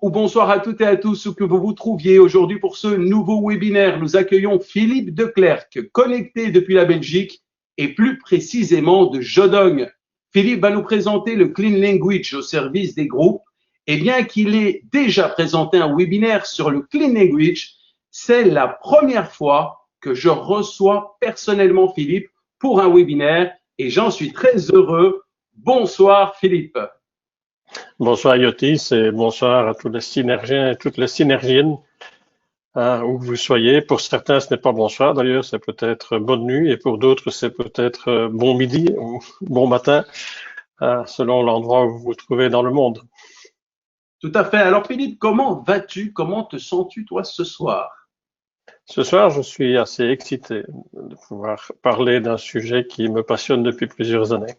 ou bonsoir à toutes et à tous, où que vous vous trouviez aujourd'hui pour ce nouveau webinaire. Nous accueillons Philippe Declercq, connecté depuis la Belgique et plus précisément de Jodogne. Philippe va nous présenter le Clean Language au service des groupes. Et bien qu'il ait déjà présenté un webinaire sur le Clean Language, c'est la première fois que je reçois personnellement Philippe pour un webinaire et j'en suis très heureux. Bonsoir Philippe. Bonsoir Yotis et bonsoir à tous les synergiens et toutes les synergiennes, où que vous soyez. Pour certains, ce n'est pas bonsoir d'ailleurs, c'est peut-être bonne nuit et pour d'autres, c'est peut-être bon midi ou bon matin, selon l'endroit où vous vous trouvez dans le monde. Tout à fait. Alors Philippe, comment vas-tu? Comment te sens-tu toi ce soir? Ce soir, je suis assez excité de pouvoir parler d'un sujet qui me passionne depuis plusieurs années.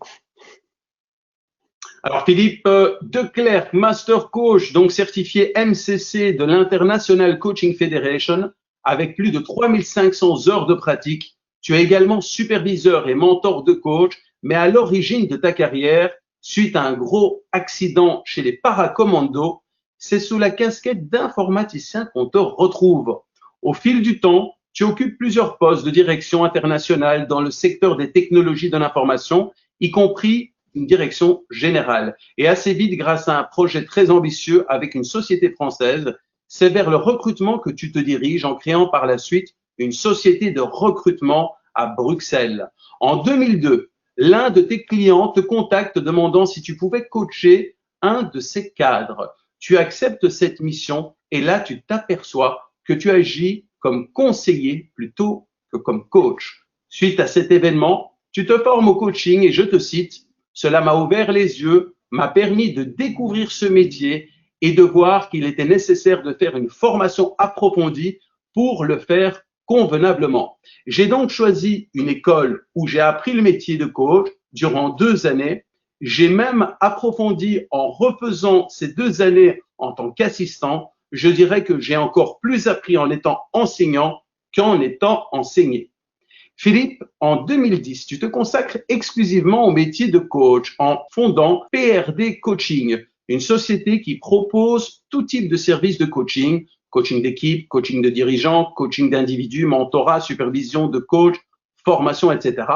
Alors Philippe Declercq, Master Coach, donc certifié MCC de l'International Coaching Federation, avec plus de 3500 heures de pratique. Tu es également superviseur et mentor de coach, mais à l'origine de ta carrière, suite à un gros accident chez les paracommandos, c'est sous la casquette d'informaticien qu'on te retrouve. Au fil du temps, tu occupes plusieurs postes de direction internationale dans le secteur des technologies de l'information, y compris une direction générale. Et assez vite, grâce à un projet très ambitieux avec une société française, c'est vers le recrutement que tu te diriges en créant par la suite une société de recrutement à Bruxelles. En 2002, l'un de tes clients te contacte demandant si tu pouvais coacher un de ses cadres. Tu acceptes cette mission et là, tu t'aperçois que tu agis comme conseiller plutôt que comme coach. Suite à cet événement, tu te formes au coaching et je te cite, cela m'a ouvert les yeux, m'a permis de découvrir ce métier et de voir qu'il était nécessaire de faire une formation approfondie pour le faire convenablement. J'ai donc choisi une école où j'ai appris le métier de coach durant 2 années. J'ai même approfondi en refaisant ces 2 années en tant qu'assistant. Je dirais que j'ai encore plus appris en étant enseignant qu'en étant enseigné. Philippe, en 2010, tu te consacres exclusivement au métier de coach en fondant PRD Coaching, une société qui propose tout type de services de coaching, coaching d'équipe, coaching de dirigeants, coaching d'individus, mentorat, supervision de coach, formation, etc.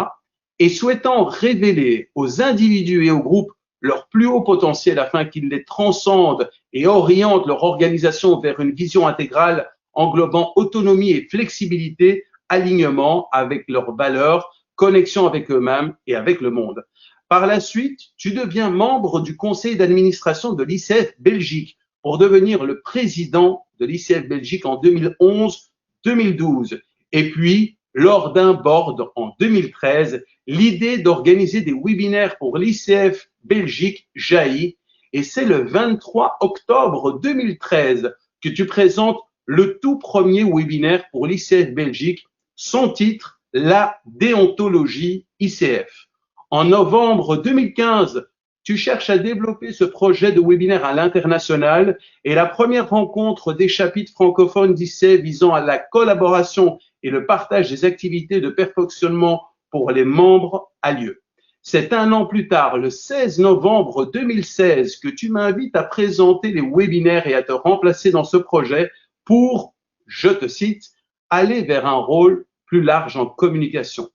Et souhaitant révéler aux individus et aux groupes leur plus haut potentiel afin qu'ils les transcendent et orientent leur organisation vers une vision intégrale englobant autonomie et flexibilité, alignement avec leurs valeurs, connexion avec eux-mêmes et avec le monde. Par la suite, tu deviens membre du conseil d'administration de l'ICF Belgique pour devenir le président de l'ICF Belgique en 2011-2012. Et puis, lors d'un board en 2013, l'idée d'organiser des webinaires pour l'ICF Belgique jaillit et c'est le 23 octobre 2013 que tu présentes le tout premier webinaire pour l'ICF Belgique, son titre, la déontologie ICF. En novembre 2015, tu cherches à développer ce projet de webinaire à l'international et la première rencontre des chapitres francophones d'ICF visant à la collaboration et le partage des activités de perfectionnement pour les membres a lieu. C'est 1 an plus tard, le 16 novembre 2016, que tu m'invites à présenter les webinaires et à te remplacer dans ce projet pour, je te cite, aller vers un rôle plus large en communication.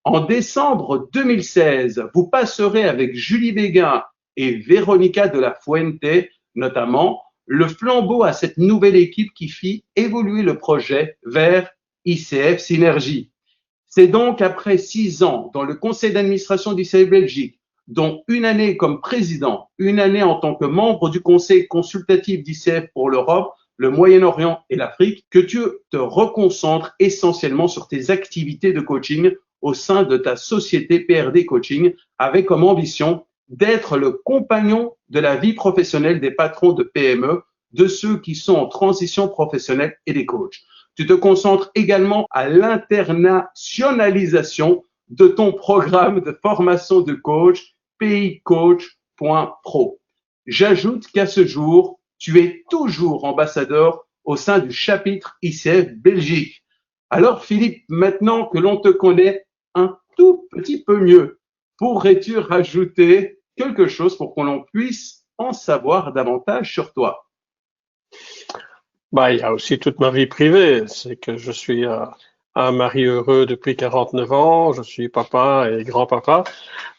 En décembre 2016, vous passerez avec Julie Béguin et Véronica de la Fuente, notamment, le flambeau à cette nouvelle équipe qui fit évoluer le projet vers ICF Synergie. C'est donc après 6 ans dans le conseil d'administration d'ICF Belgique, dont 1 année comme président, 1 année en tant que membre du conseil consultatif d'ICF pour l'Europe, le Moyen-Orient et l'Afrique, que tu te reconcentres essentiellement sur tes activités de coaching au sein de ta société PRD Coaching, avec comme ambition d'être le compagnon de la vie professionnelle des patrons de PME, de ceux qui sont en transition professionnelle et des coachs. Tu te concentres également à l'internationalisation de ton programme de formation de coach, PIcoach.pro. J'ajoute qu'à ce jour, tu es toujours ambassadeur au sein du chapitre ICF Belgique. Alors Philippe, maintenant que l'on te connaît un tout petit peu mieux, pourrais-tu rajouter quelque chose pour que l'on puisse en savoir davantage sur toi? Bah, il y a aussi toute ma vie privée. C'est que je suis un mari heureux depuis 49 ans. Je suis papa et grand-papa.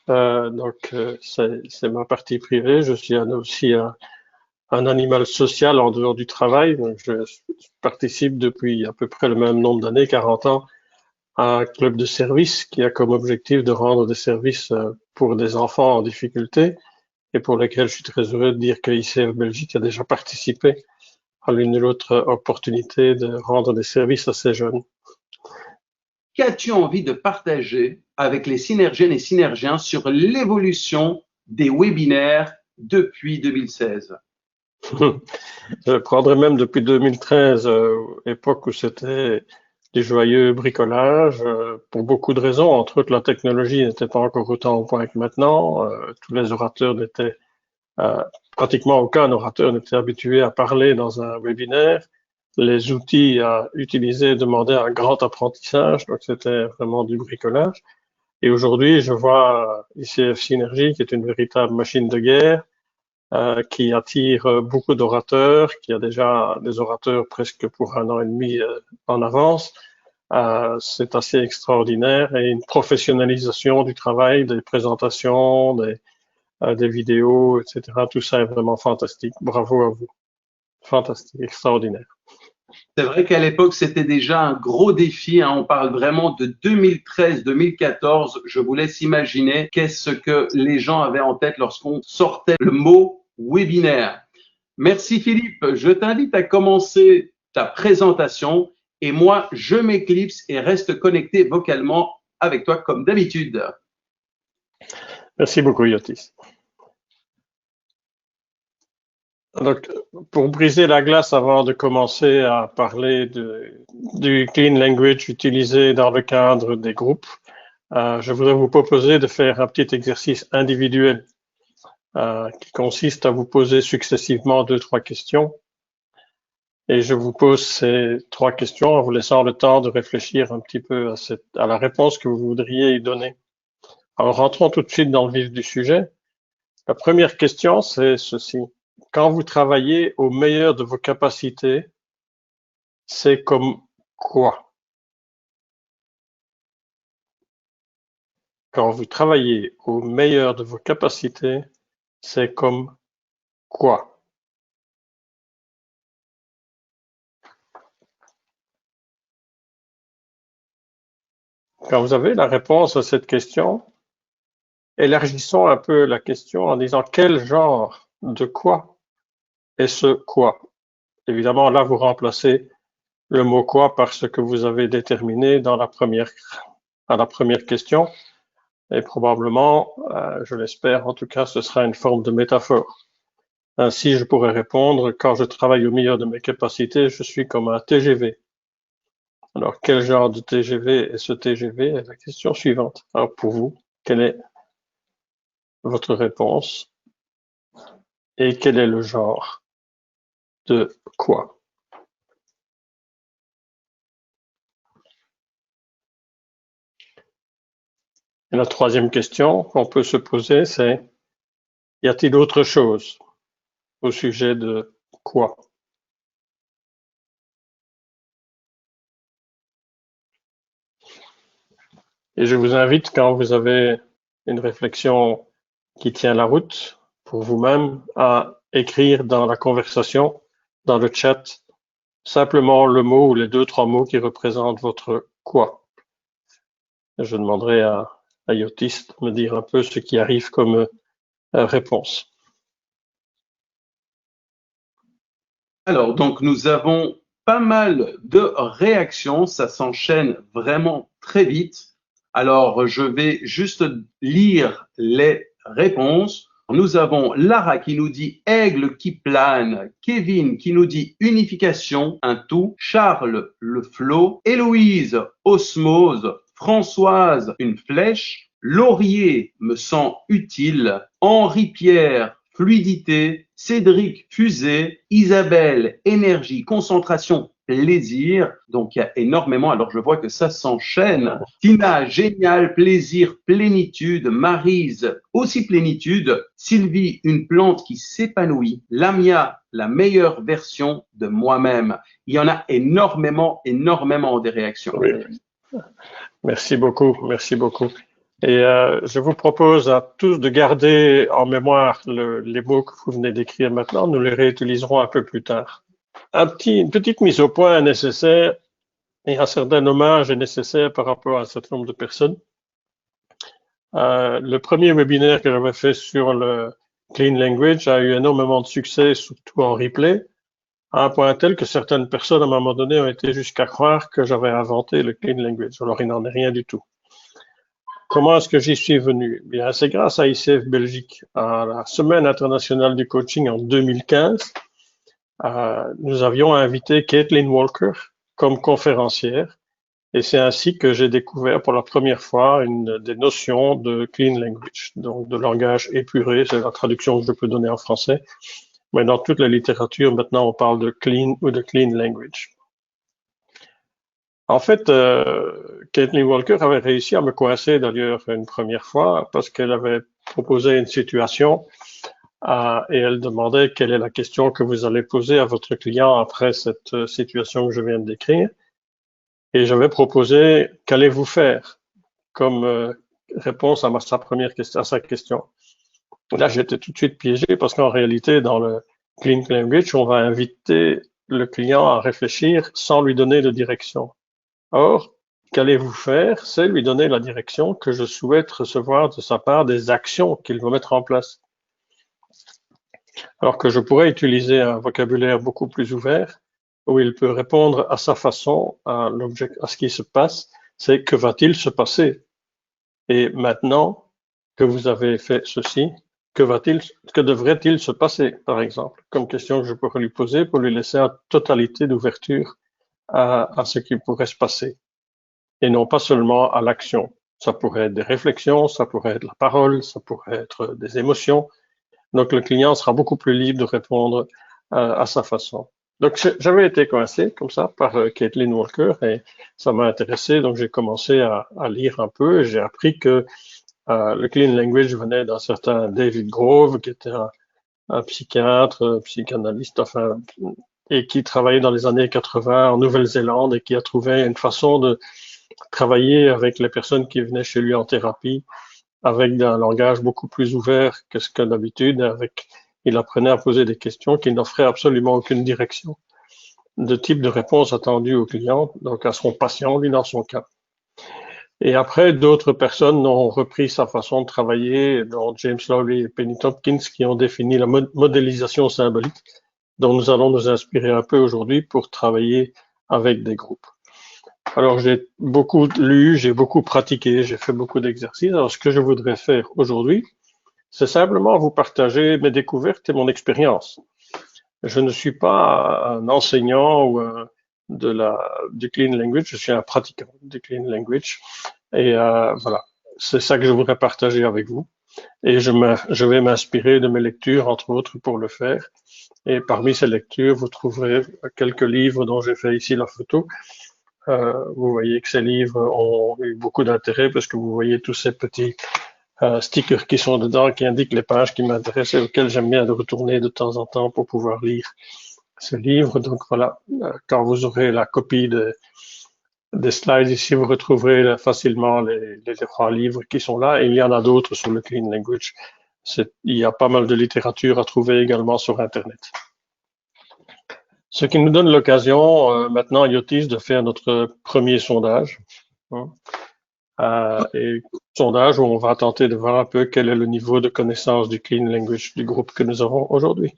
C'est ma partie privée. Je suis aussi un animal social en dehors du travail. Donc, je participe depuis à peu près le même nombre d'années, 40 ans, à un club de service qui a comme objectif de rendre des services pour des enfants en difficulté et pour lesquels je suis très heureux de dire que ICF Belgique a déjà participé à l'une ou l'autre opportunité de rendre des services à ces jeunes. Qu'as-tu envie de partager avec les synergiennes et synergiens sur l'évolution des webinaires depuis 2016? Je prendrais même depuis 2013, époque où c'était du joyeux bricolage, pour beaucoup de raisons. Entre autres, la technologie n'était pas encore autant au point que maintenant. Tous les orateurs n'étaient, pratiquement aucun orateur n'était habitué à parler dans un webinaire. Les outils à utiliser demandaient un grand apprentissage, donc c'était vraiment du bricolage. Et aujourd'hui, je vois ICF Synergie, qui est une véritable machine de guerre, qui attire beaucoup d'orateurs, qui a déjà des orateurs presque pour un an et demi en avance. C'est assez extraordinaire et une professionnalisation du travail, des présentations, des vidéos, etc. Tout ça est vraiment fantastique. Bravo à vous. Fantastique, extraordinaire. C'est vrai qu'à l'époque, c'était déjà un gros défi, hein. On parle vraiment de 2013-2014. Je vous laisse imaginer qu'est-ce que les gens avaient en tête lorsqu'on sortait le mot webinaire. Merci Philippe. Je t'invite à commencer ta présentation et moi, je m'éclipse et reste connecté vocalement avec toi comme d'habitude. Merci beaucoup, Yotis. Donc, pour briser la glace avant de commencer à parler du clean language utilisé dans le cadre des groupes, je voudrais vous proposer de faire un petit exercice individuel qui consiste à vous poser successivement 2-3 questions. Et je vous pose ces 3 questions en vous laissant le temps de réfléchir un petit peu à la réponse que vous voudriez y donner. Alors, rentrons tout de suite dans le vif du sujet. La première question, c'est ceci. Quand vous travaillez au meilleur de vos capacités, c'est comme quoi? Quand vous travaillez au meilleur de vos capacités, c'est comme quoi? Quand vous avez la réponse à cette question, élargissons un peu la question en disant quel genre de quoi est ce quoi? Évidemment, là, vous remplacez le mot quoi par ce que vous avez déterminé à la première question. Et probablement, je l'espère en tout cas, ce sera une forme de métaphore. Ainsi, je pourrais répondre, quand je travaille au meilleur de mes capacités, je suis comme un TGV. Alors, quel genre de TGV est ce TGV? Est la question suivante. Alors, pour vous, quelle est votre réponse? Et quel est le genre de quoi? Et la troisième question qu'on peut se poser, c'est y a-t-il autre chose au sujet de quoi? Et je vous invite, quand vous avez une réflexion qui tient la route pour vous-même, à écrire dans la conversation, dans le chat, simplement le mot ou les 2-3 mots qui représentent votre quoi. Je demanderai à Yotis de me dire un peu ce qui arrive comme réponse. Alors, donc, nous avons pas mal de réactions. Ça s'enchaîne vraiment très vite. Alors, je vais juste lire les réponses. Nous avons Lara qui nous dit aigle qui plane, Kevin qui nous dit unification, un tout, Charles le flot, Héloïse osmose, Françoise une flèche, Laurier me sent utile, Henri-Pierre fluidité, Cédric fusée, Isabelle énergie, concentration, plaisir. Donc, il y a énormément. Alors, je vois que ça s'enchaîne. Tina, génial, plaisir, plénitude. Maryse, aussi plénitude. Sylvie, une plante qui s'épanouit. Lamia, la meilleure version de moi-même. Il y en a énormément des réactions. Oui. Merci beaucoup, merci beaucoup. Et je vous propose à tous de garder en mémoire les mots que vous venez d'écrire maintenant. Nous les réutiliserons un peu plus tard. Une petite mise au point est nécessaire et un certain hommage est nécessaire par rapport à un certain nombre de personnes. Le premier webinaire que j'avais fait sur le Clean Language a eu énormément de succès, surtout en replay, à un point tel que certaines personnes, à un moment donné, ont été jusqu'à croire que j'avais inventé le Clean Language. Alors, il n'en est rien du tout. Comment est-ce que j'y suis venu? Bien, c'est grâce à ICF Belgique, à la Semaine internationale du coaching en 2015. Nous avions invité Caitlin Walker comme conférencière. Et c'est ainsi que j'ai découvert pour la première fois des notions de Clean Language, donc de langage épuré, c'est la traduction que je peux donner en français. Mais dans toute la littérature, maintenant, on parle de clean ou de clean language. En fait, Caitlin Walker avait réussi à me coincer d'ailleurs une première fois parce qu'elle avait proposé une situation et elle demandait quelle est la question que vous allez poser à votre client après cette situation que je viens de décrire. Et j'avais proposé qu'allez-vous faire comme réponse à sa question. Là, j'étais tout de suite piégé parce qu'en réalité, dans le Clean Language, on va inviter le client à réfléchir sans lui donner de direction. Or, qu'allez-vous faire? C'est lui donner la direction que je souhaite recevoir de sa part des actions qu'il va mettre en place. Alors que je pourrais utiliser un vocabulaire beaucoup plus ouvert, où il peut répondre à sa façon à ce qui se passe, c'est que va-t-il se passer? Et maintenant que vous avez fait ceci, que devrait-il se passer, par exemple, comme question que je pourrais lui poser pour lui laisser une totalité d'ouverture à ce qui pourrait se passer, et non pas seulement à l'action. Ça pourrait être des réflexions, ça pourrait être la parole, ça pourrait être des émotions. Donc le client sera beaucoup plus libre de répondre à sa façon. Donc j'avais été coincé comme ça par Caitlin Walker et ça m'a intéressé, donc j'ai commencé à lire un peu et j'ai appris que le Clean Language venait d'un certain David Grove, qui était un psychiatre, psychanalyste, enfin, et qui travaillait dans les années 80 en Nouvelle-Zélande et qui a trouvé une façon de travailler avec les personnes qui venaient chez lui en thérapie avec un langage beaucoup plus ouvert que ce que d'habitude. Il apprenait à poser des questions qui n'offraient absolument aucune direction de type de réponse attendue au client, donc à son patient, lui dans son cas. Et après, d'autres personnes ont repris sa façon de travailler, dont James Lowry et Penny Tompkins, qui ont défini la modélisation symbolique, dont nous allons nous inspirer un peu aujourd'hui pour travailler avec des groupes. Alors, j'ai beaucoup lu, j'ai beaucoup pratiqué, j'ai fait beaucoup d'exercices. Alors, ce que je voudrais faire aujourd'hui, c'est simplement vous partager mes découvertes et mon expérience. Je ne suis pas un enseignant ou du Clean Language, je suis un pratiquant du Clean Language. Et voilà, c'est ça que je voudrais partager avec vous. Et je vais m'inspirer de mes lectures, entre autres, pour le faire. Et parmi ces lectures, vous trouverez quelques livres dont j'ai fait ici la photo. Vous voyez que ces livres ont eu beaucoup d'intérêt parce que vous voyez tous ces petits stickers qui sont dedans, qui indiquent les pages qui m'intéressent et auxquelles j'aime bien de retourner de temps en temps pour pouvoir lire ce livre. Donc voilà, quand vous aurez la copie des slides ici, vous retrouverez facilement les 3 livres qui sont là. Et il y en a d'autres sur le Clean Language. Il y a pas mal de littérature à trouver également sur Internet. Ce qui nous donne l'occasion maintenant, Yotis, de faire notre premier sondage. Et sondage où on va tenter de voir un peu quel est le niveau de connaissance du Clean Language du groupe que nous avons aujourd'hui.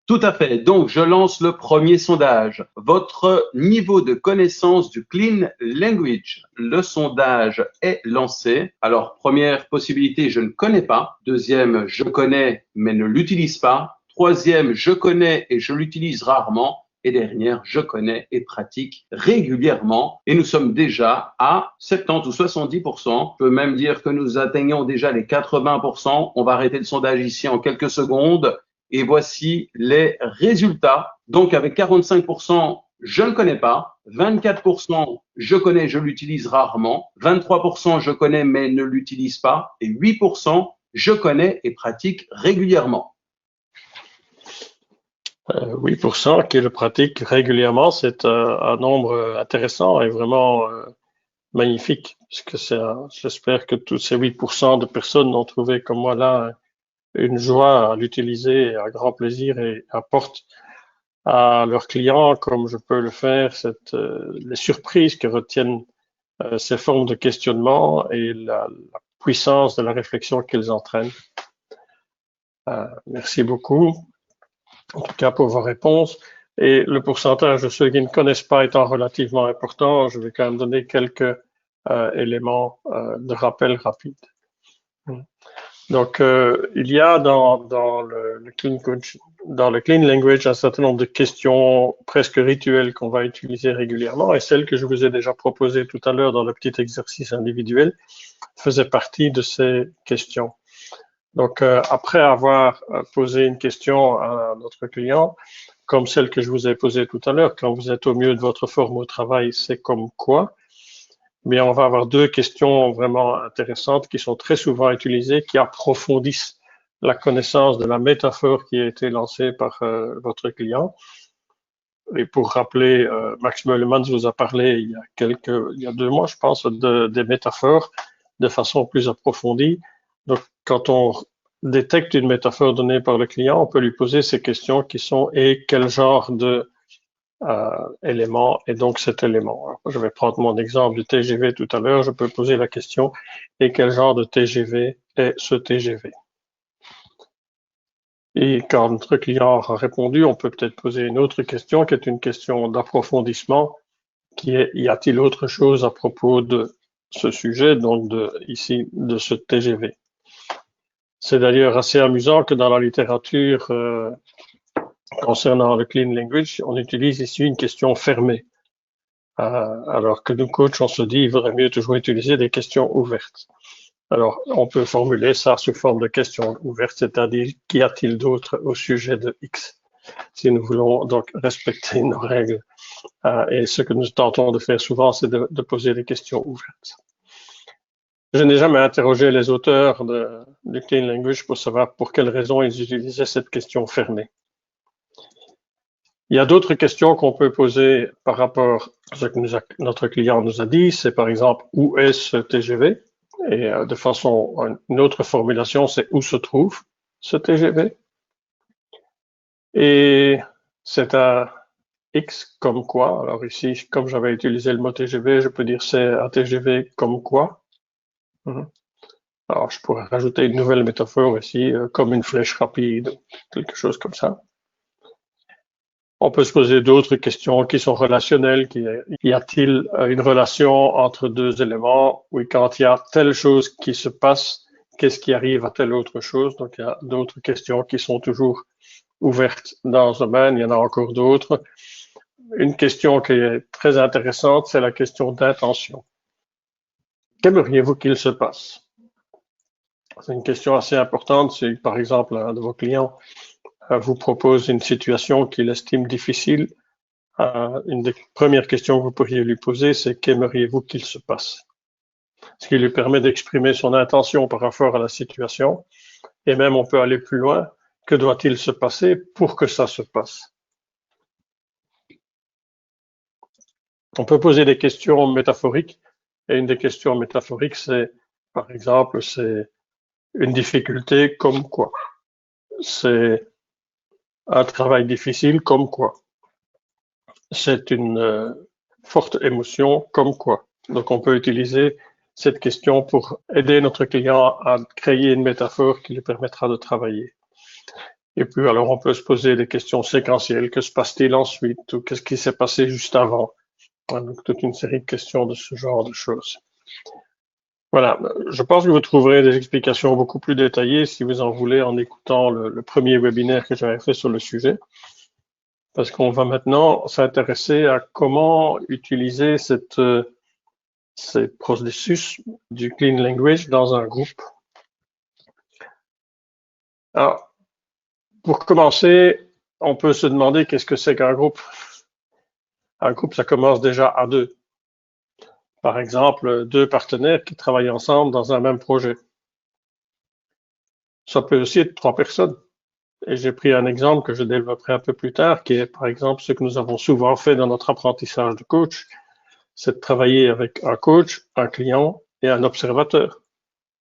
Tout à fait. Donc, je lance le premier sondage. Votre niveau de connaissance du Clean Language. Le sondage est lancé. Alors, première possibilité, je ne connais pas. Deuxième, je connais mais ne l'utilise pas. Troisième, je connais et je l'utilise rarement. Et dernière, je connais et pratique régulièrement. Et nous sommes déjà à 70 ou 70%. Je peux même dire que nous atteignons déjà les 80%. On va arrêter le sondage ici en quelques secondes. Et voici les résultats. Donc, avec 45%, je ne connais pas, 24% je connais, je l'utilise rarement, 23% je connais mais ne l'utilise pas, et 8% je connais et pratique régulièrement. 8% qui le pratique régulièrement, c'est un nombre intéressant et vraiment magnifique, puisque j'espère que tous ces 8% de personnes ont trouvé comme moi là une joie à l'utiliser, un grand plaisir et apportent à leurs clients, comme je peux le faire, les surprises que retiennent ces formes de questionnement et la puissance de la réflexion qu'ils entraînent. Merci beaucoup, en tout cas pour vos réponses. Et le pourcentage de ceux qui ne connaissent pas étant relativement important, je vais quand même donner quelques éléments de rappel rapide. Donc, il y a dans le Clean Language un certain nombre de questions presque rituelles qu'on va utiliser régulièrement, et celle que je vous ai déjà proposée tout à l'heure dans le petit exercice individuel faisait partie de ces questions. Donc, après avoir posé une question à notre client, comme celle que je vous ai posée tout à l'heure, quand vous êtes au mieux de votre forme au travail, c'est comme quoi? Mais on va avoir deux questions vraiment intéressantes qui sont très souvent utilisées, qui approfondissent la connaissance de la métaphore qui a été lancée par votre client. Et pour rappeler, Max Meulemans vous a parlé il y a 2 mois, je pense, des métaphores de façon plus approfondie. Donc, quand on détecte une métaphore donnée par le client, on peut lui poser ces questions qui sont « et quel genre de élément est donc cet élément ». Alors, je vais prendre mon exemple du TGV tout à l'heure. Je peux poser la question « et quel genre de TGV est ce TGV ?» Et quand notre client aura répondu, on peut peut-être poser une autre question qui est une question d'approfondissement, qui est « y a-t-il autre chose à propos de ce sujet, donc ici de ce TGV ?» C'est d'ailleurs assez amusant que dans la littérature concernant le Clean Language, on utilise ici une question fermée. Alors que nous, coachs, on se dit il vaudrait mieux toujours utiliser des questions ouvertes. Alors, on peut formuler ça sous forme de question ouverte, c'est-à-dire qu'y a-t-il d'autre au sujet de X? Si nous voulons donc respecter nos règles. Et ce que nous tentons de faire souvent, c'est de poser des questions ouvertes. Je n'ai jamais interrogé les auteurs du Clean Language pour savoir pour quelles raisons ils utilisaient cette question fermée. Il y a d'autres questions qu'on peut poser par rapport à ce que notre client nous a dit. C'est par exemple, où est ce TGV? Et de façon, une autre formulation, c'est où se trouve ce TGV? Et c'est un X comme quoi? Alors ici, comme j'avais utilisé le mot TGV, je peux dire c'est un TGV comme quoi? Alors je pourrais rajouter une nouvelle métaphore ici, comme une flèche rapide, quelque chose comme ça. On peut se poser d'autres questions qui sont relationnelles. Y a-t-il une relation entre deux éléments? Oui, quand il y a telle chose qui se passe, qu'est-ce qui arrive à telle autre chose? Donc, il y a d'autres questions qui sont toujours ouvertes dans ce domaine. Il y en a encore d'autres. Une question qui est très intéressante, c'est la question d'intention. Qu'aimeriez-vous qu'il se passe? C'est une question assez importante. Si, par exemple, un de vos clients vous propose une situation qu'il estime difficile, une des premières questions que vous pourriez lui poser, c'est qu'aimeriez-vous qu'il se passe? Ce qui lui permet d'exprimer son intention par rapport à la situation. Et même, on peut aller plus loin. Que doit-il se passer pour que ça se passe? On peut poser des questions métaphoriques. Et une des questions métaphoriques, c'est, par exemple, c'est une difficulté comme quoi? C'est un travail difficile comme quoi? C'est une forte émotion comme quoi? Donc, on peut utiliser cette question pour aider notre client à créer une métaphore qui lui permettra de travailler. Et puis, alors, on peut se poser des questions séquentielles. Que se passe-t-il ensuite? Ou qu'est-ce qui s'est passé juste avant? Donc, toute une série de questions de ce genre de choses. Voilà, je pense que vous trouverez des explications beaucoup plus détaillées si vous en voulez en écoutant le premier webinaire que j'avais fait sur le sujet. Parce qu'on va maintenant s'intéresser à comment utiliser ces processus du Clean Language dans un groupe. Alors, pour commencer, on peut se demander qu'est-ce que c'est qu'un groupe. Un groupe, ça commence déjà à 2. Par exemple, 2 partenaires qui travaillent ensemble dans un même projet. Ça peut aussi être 3 personnes. Et j'ai pris un exemple que je développerai un peu plus tard, qui est par exemple ce que nous avons souvent fait dans notre apprentissage de coach, c'est de travailler avec un coach, un client et un observateur.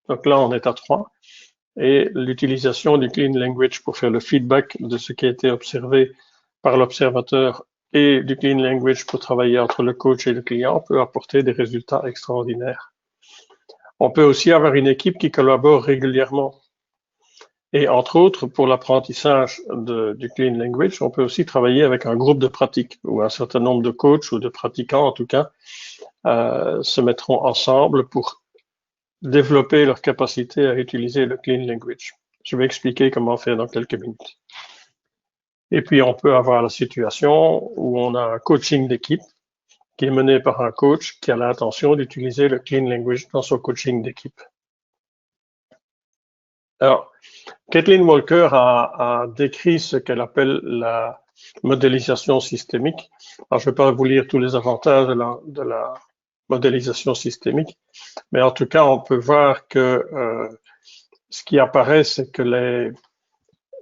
Donc là, on est à 3. Et l'utilisation du Clean Language pour faire le feedback de ce qui a été observé par l'observateur et du Clean Language pour travailler entre le coach et le client peut apporter des résultats extraordinaires. On peut aussi avoir une équipe qui collabore régulièrement. Et entre autres, pour l'apprentissage du Clean Language, on peut aussi travailler avec un groupe de pratique où un certain nombre de coachs ou de pratiquants, en tout cas, se mettront ensemble pour développer leur capacité à utiliser le Clean Language. Je vais expliquer comment faire dans quelques minutes. Et puis, on peut avoir la situation où on a un coaching d'équipe qui est mené par un coach qui a l'intention d'utiliser le Clean Language dans son coaching d'équipe. Alors, Kathleen Walker a décrit ce qu'elle appelle la modélisation systémique. Alors, je ne vais pas vous lire tous les avantages de la modélisation systémique, mais en tout cas, on peut voir que ce qui apparaît, c'est que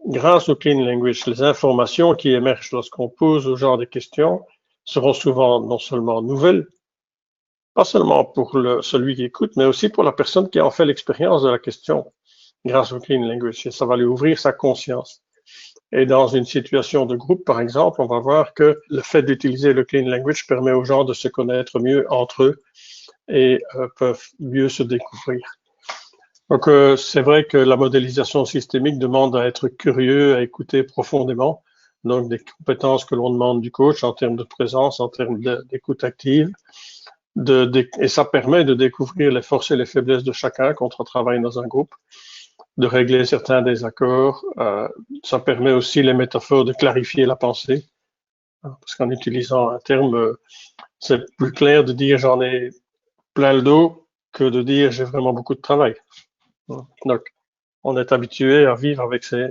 grâce au Clean Language, les informations qui émergent lorsqu'on pose ce genre de questions seront souvent non seulement nouvelles, pas seulement pour celui qui écoute, mais aussi pour la personne qui en fait l'expérience de la question grâce au Clean Language. Et ça va lui ouvrir sa conscience. Et dans une situation de groupe, par exemple, on va voir que le fait d'utiliser le Clean Language permet aux gens de se connaître mieux entre eux et peuvent mieux se découvrir. Donc, c'est vrai que la modélisation systémique demande à être curieux, à écouter profondément. Donc, des compétences que l'on demande du coach en termes de présence, en termes d'écoute active. Et ça permet de découvrir les forces et les faiblesses de chacun quand on travaille dans un groupe, de régler certains désaccords. Ça permet aussi les métaphores de clarifier la pensée. Parce qu'en utilisant un terme, c'est plus clair de dire j'en ai plein le dos que de dire j'ai vraiment beaucoup de travail. Donc, on est habitué à vivre avec ces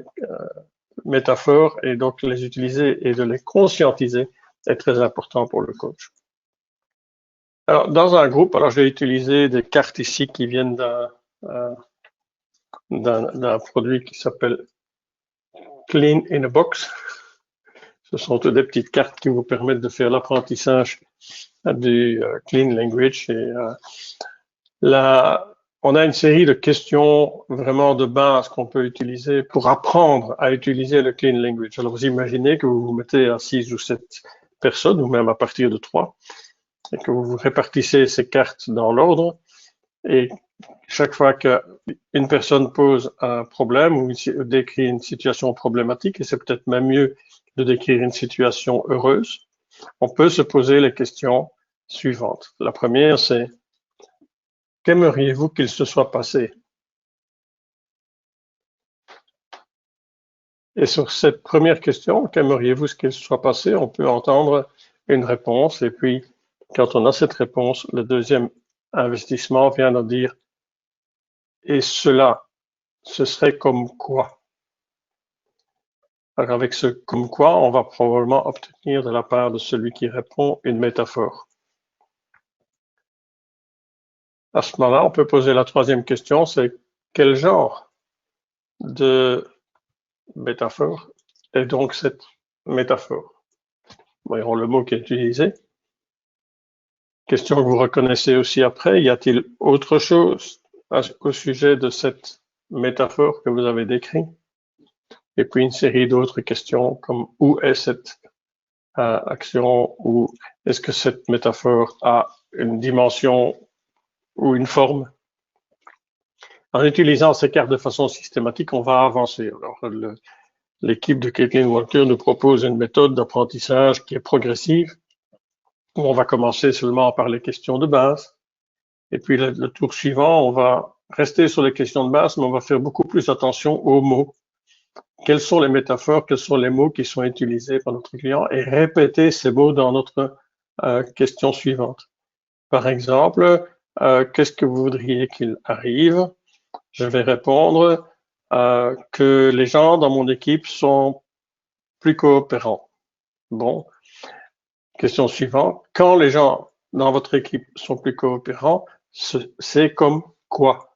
métaphores et donc les utiliser et de les conscientiser est très important pour le coach. Alors, dans un groupe, alors j'ai utilisé des cartes ici qui viennent d'un produit qui s'appelle Clean in a Box. Ce sont toutes des petites cartes qui vous permettent de faire l'apprentissage du Clean Language. Et on a une série de questions vraiment de base qu'on peut utiliser pour apprendre à utiliser le Clean Language. Alors, vous imaginez que vous vous mettez à 6 ou 7 personnes, ou même à partir de 3, et que vous répartissez ces cartes dans l'ordre. Et chaque fois qu'une personne pose un problème ou décrit une situation problématique, et c'est peut-être même mieux de décrire une situation heureuse, on peut se poser les questions suivantes. La première, c'est qu'aimeriez-vous qu'il se soit passé? Et sur cette première question, qu'aimeriez-vous qu'il se soit passé, on peut entendre une réponse. Et puis, quand on a cette réponse, le deuxième investissement vient de dire et cela, ce serait comme quoi? Alors avec ce comme quoi, on va probablement obtenir de la part de celui qui répond une métaphore. À ce moment-là, on peut poser la troisième question, c'est quel genre de métaphore est donc cette métaphore? Voyons le mot qui est utilisé. Question que vous reconnaissez aussi après, y a-t-il autre chose au sujet de cette métaphore que vous avez décrite? Et puis une série d'autres questions comme où est cette action ou est-ce que cette métaphore a une dimension ou une forme? En utilisant ces cartes de façon systématique, on va avancer. Alors, l'équipe de Kathleen Walker nous propose une méthode d'apprentissage qui est progressive, où on va commencer seulement par les questions de base. Et puis, le tour suivant, on va rester sur les questions de base, mais on va faire beaucoup plus attention aux mots. Quelles sont les métaphores, quels sont les mots qui sont utilisés par notre client et répéter ces mots dans notre question suivante. Par exemple, qu'est-ce que vous voudriez qu'il arrive? Je vais répondre que les gens dans mon équipe sont plus coopérants. Bon, Question suivante. Quand les gens dans votre équipe sont plus coopérants, c'est comme quoi?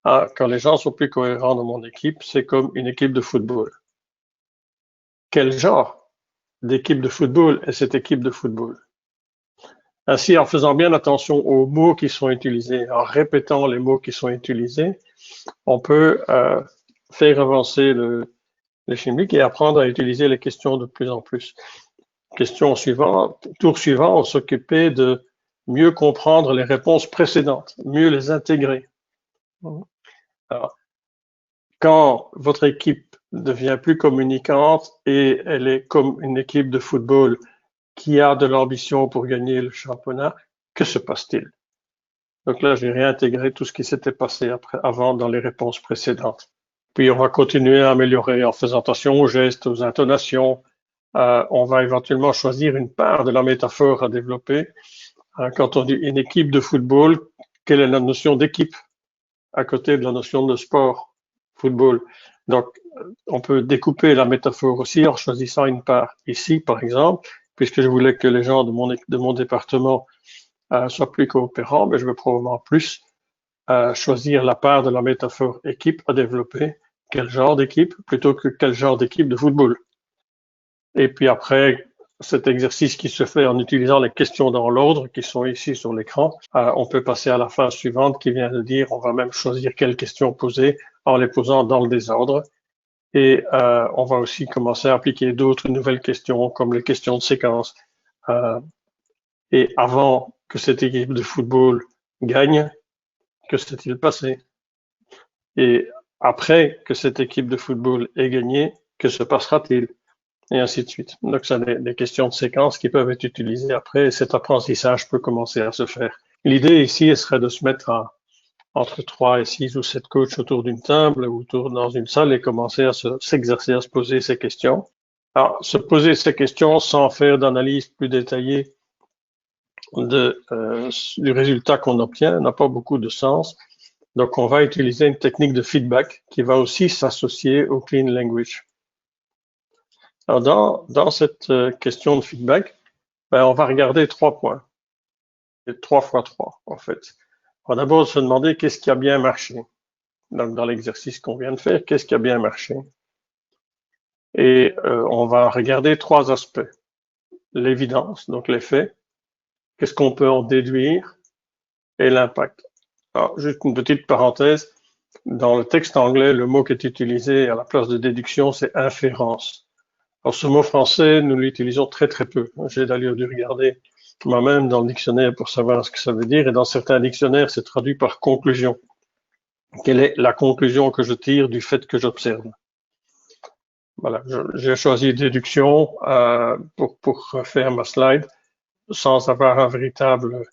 Ah, quand les gens sont plus cohérents dans mon équipe, c'est comme une équipe de football. Quel genre d'équipe de football est cette équipe de football? Ainsi, en faisant bien attention aux mots qui sont utilisés, en répétant les mots qui sont utilisés, on peut faire avancer les chimiques et apprendre à utiliser les questions de plus en plus. Question suivante, tour suivant, on s'occupait de mieux comprendre les réponses précédentes, mieux les intégrer. Alors, quand votre équipe devient plus communicante et elle est comme une équipe de football qui a de l'ambition pour gagner le championnat, que se passe-t-il? Donc là, j'ai réintégré tout ce qui s'était passé avant dans les réponses précédentes. Puis on va continuer à améliorer en faisant attention aux gestes, aux intonations. On va éventuellement choisir une part de la métaphore à développer. Quand on dit une équipe de football, quelle est la notion d'équipe à côté de la notion de sport, football? Donc, on peut découper la métaphore aussi en choisissant une part. Ici, par exemple, puisque je voulais que les gens de mon département soient plus coopérants, mais je vais probablement plus choisir la part de la métaphore équipe à développer. Quel genre d'équipe plutôt que quel genre d'équipe de football. Et puis après, cet exercice qui se fait en utilisant les questions dans l'ordre qui sont ici sur l'écran, on peut passer à la phase suivante qui vient de dire on va même choisir quelles questions poser en les posant dans le désordre. Et on va aussi commencer à appliquer d'autres nouvelles questions comme les questions de séquence. Et avant que cette équipe de football gagne, que s'est-il passé? Et après que cette équipe de football ait gagné, que se passera-t-il? Et ainsi de suite. Donc, c'est des questions de séquence qui peuvent être utilisées après et cet apprentissage peut commencer à se faire. L'idée ici serait de se mettre entre 3 et 6 ou 7 coachs autour d'une table ou autour dans une salle et commencer à s'exercer à se poser ces questions. Alors, se poser ces questions sans faire d'analyse plus détaillée du résultat qu'on obtient n'a pas beaucoup de sens. Donc, on va utiliser une technique de feedback qui va aussi s'associer au clean language. Alors, dans cette question de feedback, on va regarder 3 points. 3 fois 3, en fait. On va d'abord se demander qu'est-ce qui a bien marché. Donc, dans l'exercice qu'on vient de faire, qu'est-ce qui a bien marché? Et on va regarder 3 aspects. L'évidence, donc les faits. Qu'est-ce qu'on peut en déduire? Et l'impact. Alors, juste une petite parenthèse. Dans le texte anglais, le mot qui est utilisé à la place de déduction, c'est inférence. Alors, ce mot français, nous l'utilisons très très peu. J'ai d'ailleurs dû regarder moi-même dans le dictionnaire pour savoir ce que ça veut dire. Et dans certains dictionnaires, c'est traduit par conclusion. Quelle est la conclusion que je tire du fait que j'observe? Voilà, j'ai choisi déduction pour faire ma slide sans avoir un véritable,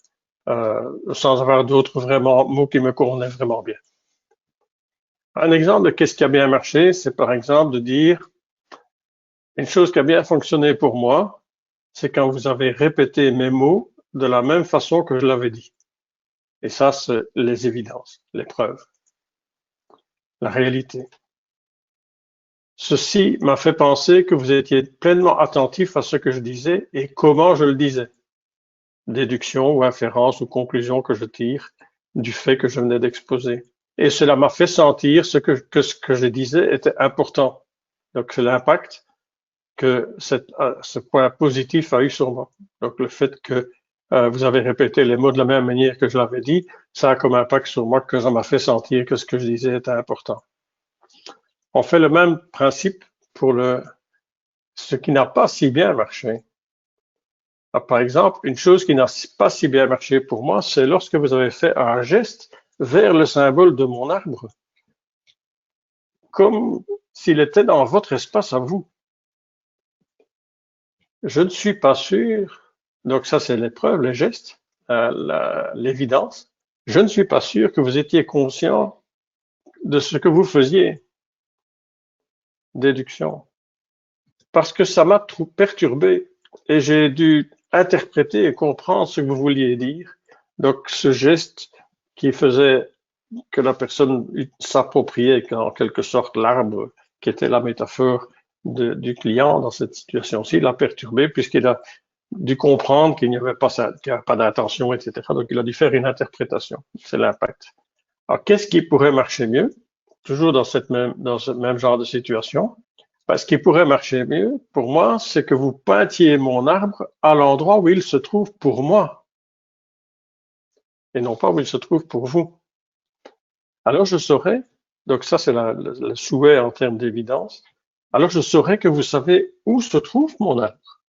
sans avoir d'autres vraiment mots qui me convenaient vraiment bien. Un exemple de qu'est-ce qui a bien marché, c'est par exemple de dire une chose qui a bien fonctionné pour moi, c'est quand vous avez répété mes mots de la même façon que je l'avais dit. Et ça, c'est les évidences, les preuves, la réalité. Ceci m'a fait penser que vous étiez pleinement attentif à ce que je disais et comment je le disais. Déduction ou inférence ou conclusion que je tire du fait que je venais d'exposer. Et cela m'a fait sentir que ce que je disais était important. Donc, c'est l'impact que ce point positif a eu sur moi. Donc, le fait que vous avez répété les mots de la même manière que je l'avais dit, ça a comme impact sur moi que ça m'a fait sentir que ce que je disais était important. On fait le même principe pour ce qui n'a pas si bien marché. Par exemple, une chose qui n'a pas si bien marché pour moi, c'est lorsque vous avez fait un geste vers le symbole de mon arbre, comme s'il était dans votre espace à vous. Je ne suis pas sûr, donc ça c'est l'épreuve, les gestes, l'évidence. Je ne suis pas sûr que vous étiez conscient de ce que vous faisiez. Déduction. Parce que ça m'a trop perturbé et j'ai dû interpréter et comprendre ce que vous vouliez dire. Donc ce geste qui faisait que la personne s'appropriait en quelque sorte l'arbre qui était la métaphore du client dans cette situation-ci l'a perturbé puisqu'il a dû comprendre qu'il n'y avait pas d'intention, etc. Donc, il a dû faire une interprétation. C'est l'impact. Alors, qu'est-ce qui pourrait marcher mieux? Toujours dans ce même genre de situation. Ce qui pourrait marcher mieux, pour moi, c'est que vous pointiez mon arbre à l'endroit où il se trouve pour moi, et non pas où il se trouve pour vous. Alors, je saurais, donc ça, c'est le souhait en termes d'évidence, alors je saurais que vous savez où se trouve mon arbre.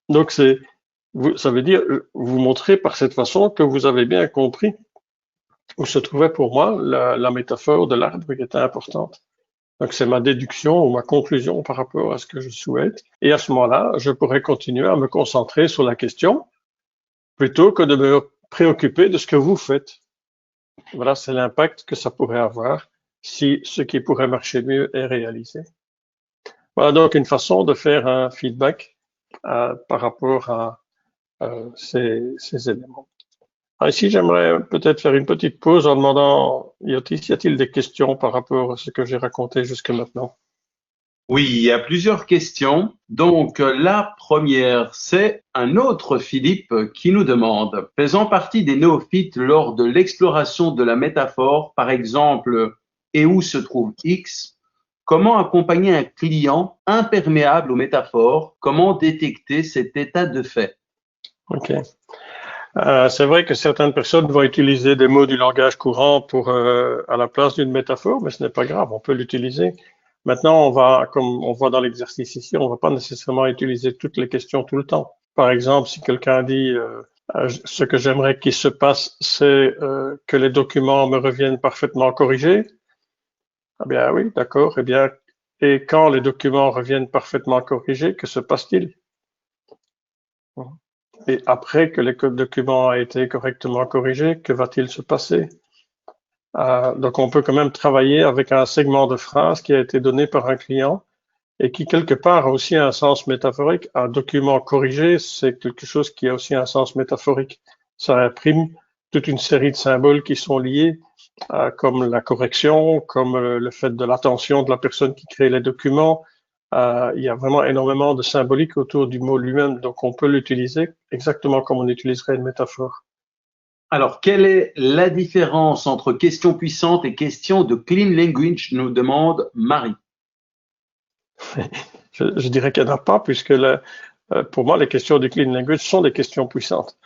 Donc, ça veut dire, vous montrer par cette façon que vous avez bien compris où se trouvait pour moi la métaphore de l'arbre qui était importante. Donc, c'est ma déduction ou ma conclusion par rapport à ce que je souhaite. Et à ce moment-là, je pourrais continuer à me concentrer sur la question plutôt que de me préoccuper de ce que vous faites. Voilà, c'est l'impact que ça pourrait avoir si ce qui pourrait marcher mieux est réalisé. Voilà donc une façon de faire un feedback par rapport à ces éléments. Alors ici, j'aimerais peut-être faire une petite pause en demandant, Yotis, y a-t-il des questions par rapport à ce que j'ai raconté jusque maintenant? Oui, il y a plusieurs questions. Donc, la première, c'est un autre Philippe qui nous demande, faisant partie des néophytes lors de l'exploration de la métaphore, par exemple, et où se trouve X, comment accompagner un client imperméable aux métaphores? Comment détecter cet état de fait? OK. C'est vrai que certaines personnes vont utiliser des mots du langage courant à la place d'une métaphore, mais ce n'est pas grave, on peut l'utiliser. Maintenant, comme on voit dans l'exercice ici, on ne va pas nécessairement utiliser toutes les questions tout le temps. Par exemple, si quelqu'un dit ce que j'aimerais qu'il se passe, c'est que les documents me reviennent parfaitement corrigés. Ah bien oui, d'accord. Eh bien, et quand les documents reviennent parfaitement corrigés, que se passe-t-il? Et après que le document a été correctement corrigé, que va-t-il se passer? Donc, on peut quand même travailler avec un segment de phrase qui a été donné par un client et qui, quelque part, a aussi un sens métaphorique. Un document corrigé, c'est quelque chose qui a aussi un sens métaphorique. Ça imprime toute une série de symboles qui sont liés, comme la correction, comme le fait de l'attention de la personne qui crée les documents. Il y a vraiment énormément de symbolique autour du mot lui-même, donc on peut l'utiliser exactement comme on utiliserait une métaphore. Alors, quelle est la différence entre question puissante et question de clean language, nous demande Marie. Je dirais qu'il n'y en a pas, puisque pour moi, les questions du clean language sont des questions puissantes.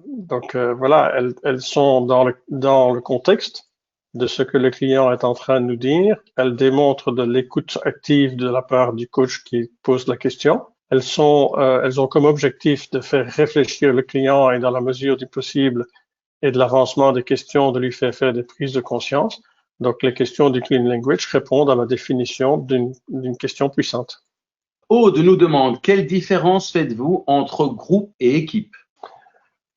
Donc voilà, elles sont dans le contexte de ce que le client est en train de nous dire. Elles démontrent de l'écoute active de la part du coach qui pose la question. Elles ont comme objectif de faire réfléchir le client et dans la mesure du possible et de l'avancement des questions, de lui faire des prises de conscience. Donc, les questions du clean language répondent à la définition d'une question puissante. Aude nous demande, quelle différence faites-vous entre groupe et équipe?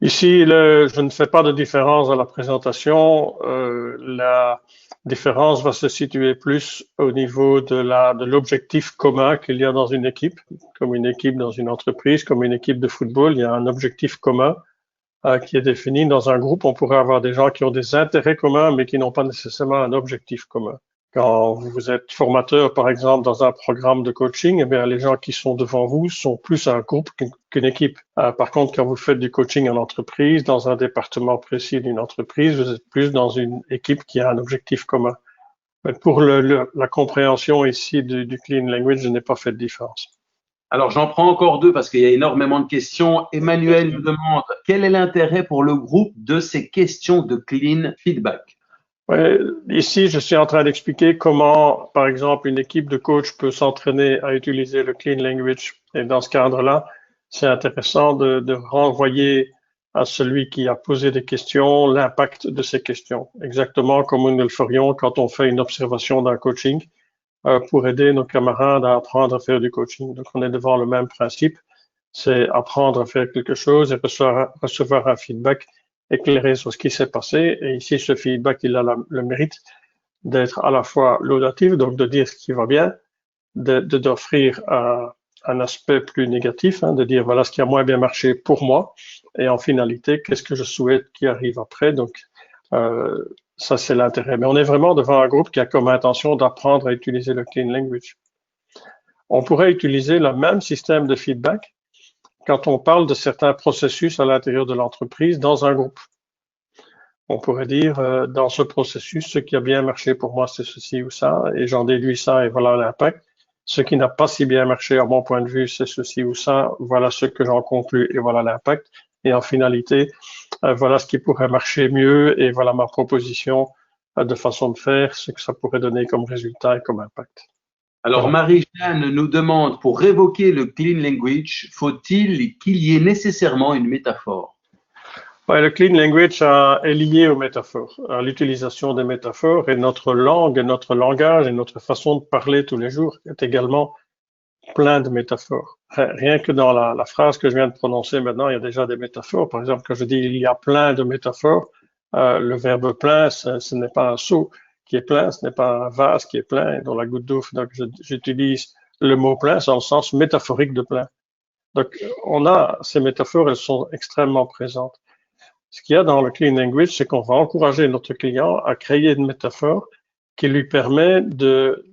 Ici, je ne fais pas de différence dans la présentation. La différence va se situer plus au niveau de l'objectif commun qu'il y a dans une équipe, comme une équipe dans une entreprise, comme une équipe de football. Il y a un objectif commun qui est défini. Dans un groupe, on pourrait avoir des gens qui ont des intérêts communs, mais qui n'ont pas nécessairement un objectif commun. Quand vous êtes formateur, par exemple, dans un programme de coaching, eh bien, les gens qui sont devant vous sont plus un groupe qu'une équipe. Par contre, quand vous faites du coaching en entreprise, dans un département précis d'une entreprise, vous êtes plus dans une équipe qui a un objectif commun. Mais pour la compréhension ici du clean language, je n'ai pas fait de différence. Alors, j'en prends encore deux parce qu'il y a énormément de questions. Emmanuel nous demande, quel est l'intérêt pour le groupe de ces questions de clean feedback? Ouais, ici, je suis en train d'expliquer comment, par exemple, une équipe de coach peut s'entraîner à utiliser le clean language. Et dans ce cadre-là, c'est intéressant de renvoyer à celui qui a posé des questions l'impact de ces questions, exactement comme nous le ferions quand on fait une observation d'un coaching pour aider nos camarades à apprendre à faire du coaching. Donc, on est devant le même principe, c'est apprendre à faire quelque chose et recevoir un feedback éclairé sur ce qui s'est passé. Et ici, ce feedback, il a le mérite d'être à la fois laudatif, donc de dire ce qui va bien, d'offrir un aspect plus négatif, de dire voilà ce qui a moins bien marché pour moi, et en finalité, qu'est-ce que je souhaite qui arrive après. Donc, ça, c'est l'intérêt. Mais on est vraiment devant un groupe qui a comme intention d'apprendre à utiliser le clean language. On pourrait utiliser le même système de feedback quand on parle de certains processus à l'intérieur de l'entreprise dans un groupe. On pourrait dire, dans ce processus, ce qui a bien marché pour moi, c'est ceci ou ça, et j'en déduis ça, et voilà l'impact. Ce qui n'a pas si bien marché, à mon point de vue, c'est ceci ou ça, voilà ce que j'en conclus, et voilà l'impact. Et en finalité, voilà ce qui pourrait marcher mieux, et voilà ma proposition de façon de faire, ce que ça pourrait donner comme résultat et comme impact. Alors, Voilà. Marie-Jeanne nous demande, pour révoquer le clean language, faut-il qu'il y ait nécessairement une métaphore? Ouais, le clean language est lié aux métaphores, à l'utilisation des métaphores, et notre langue, et notre langage et notre façon de parler tous les jours est également plein de métaphores. Rien que dans la phrase que je viens de prononcer maintenant, il y a déjà des métaphores. Par exemple, quand je dis il y a plein de métaphores, le verbe plein, ce n'est pas un seau qui est plein, ce n'est pas un vase qui est plein dans la goutte d'eau. Donc, j'utilise le mot plein dans le sens métaphorique de plein. Donc, on a ces métaphores, elles sont extrêmement présentes. Ce qu'il y a dans le clean language, c'est qu'on va encourager notre client à créer une métaphore qui lui permet de,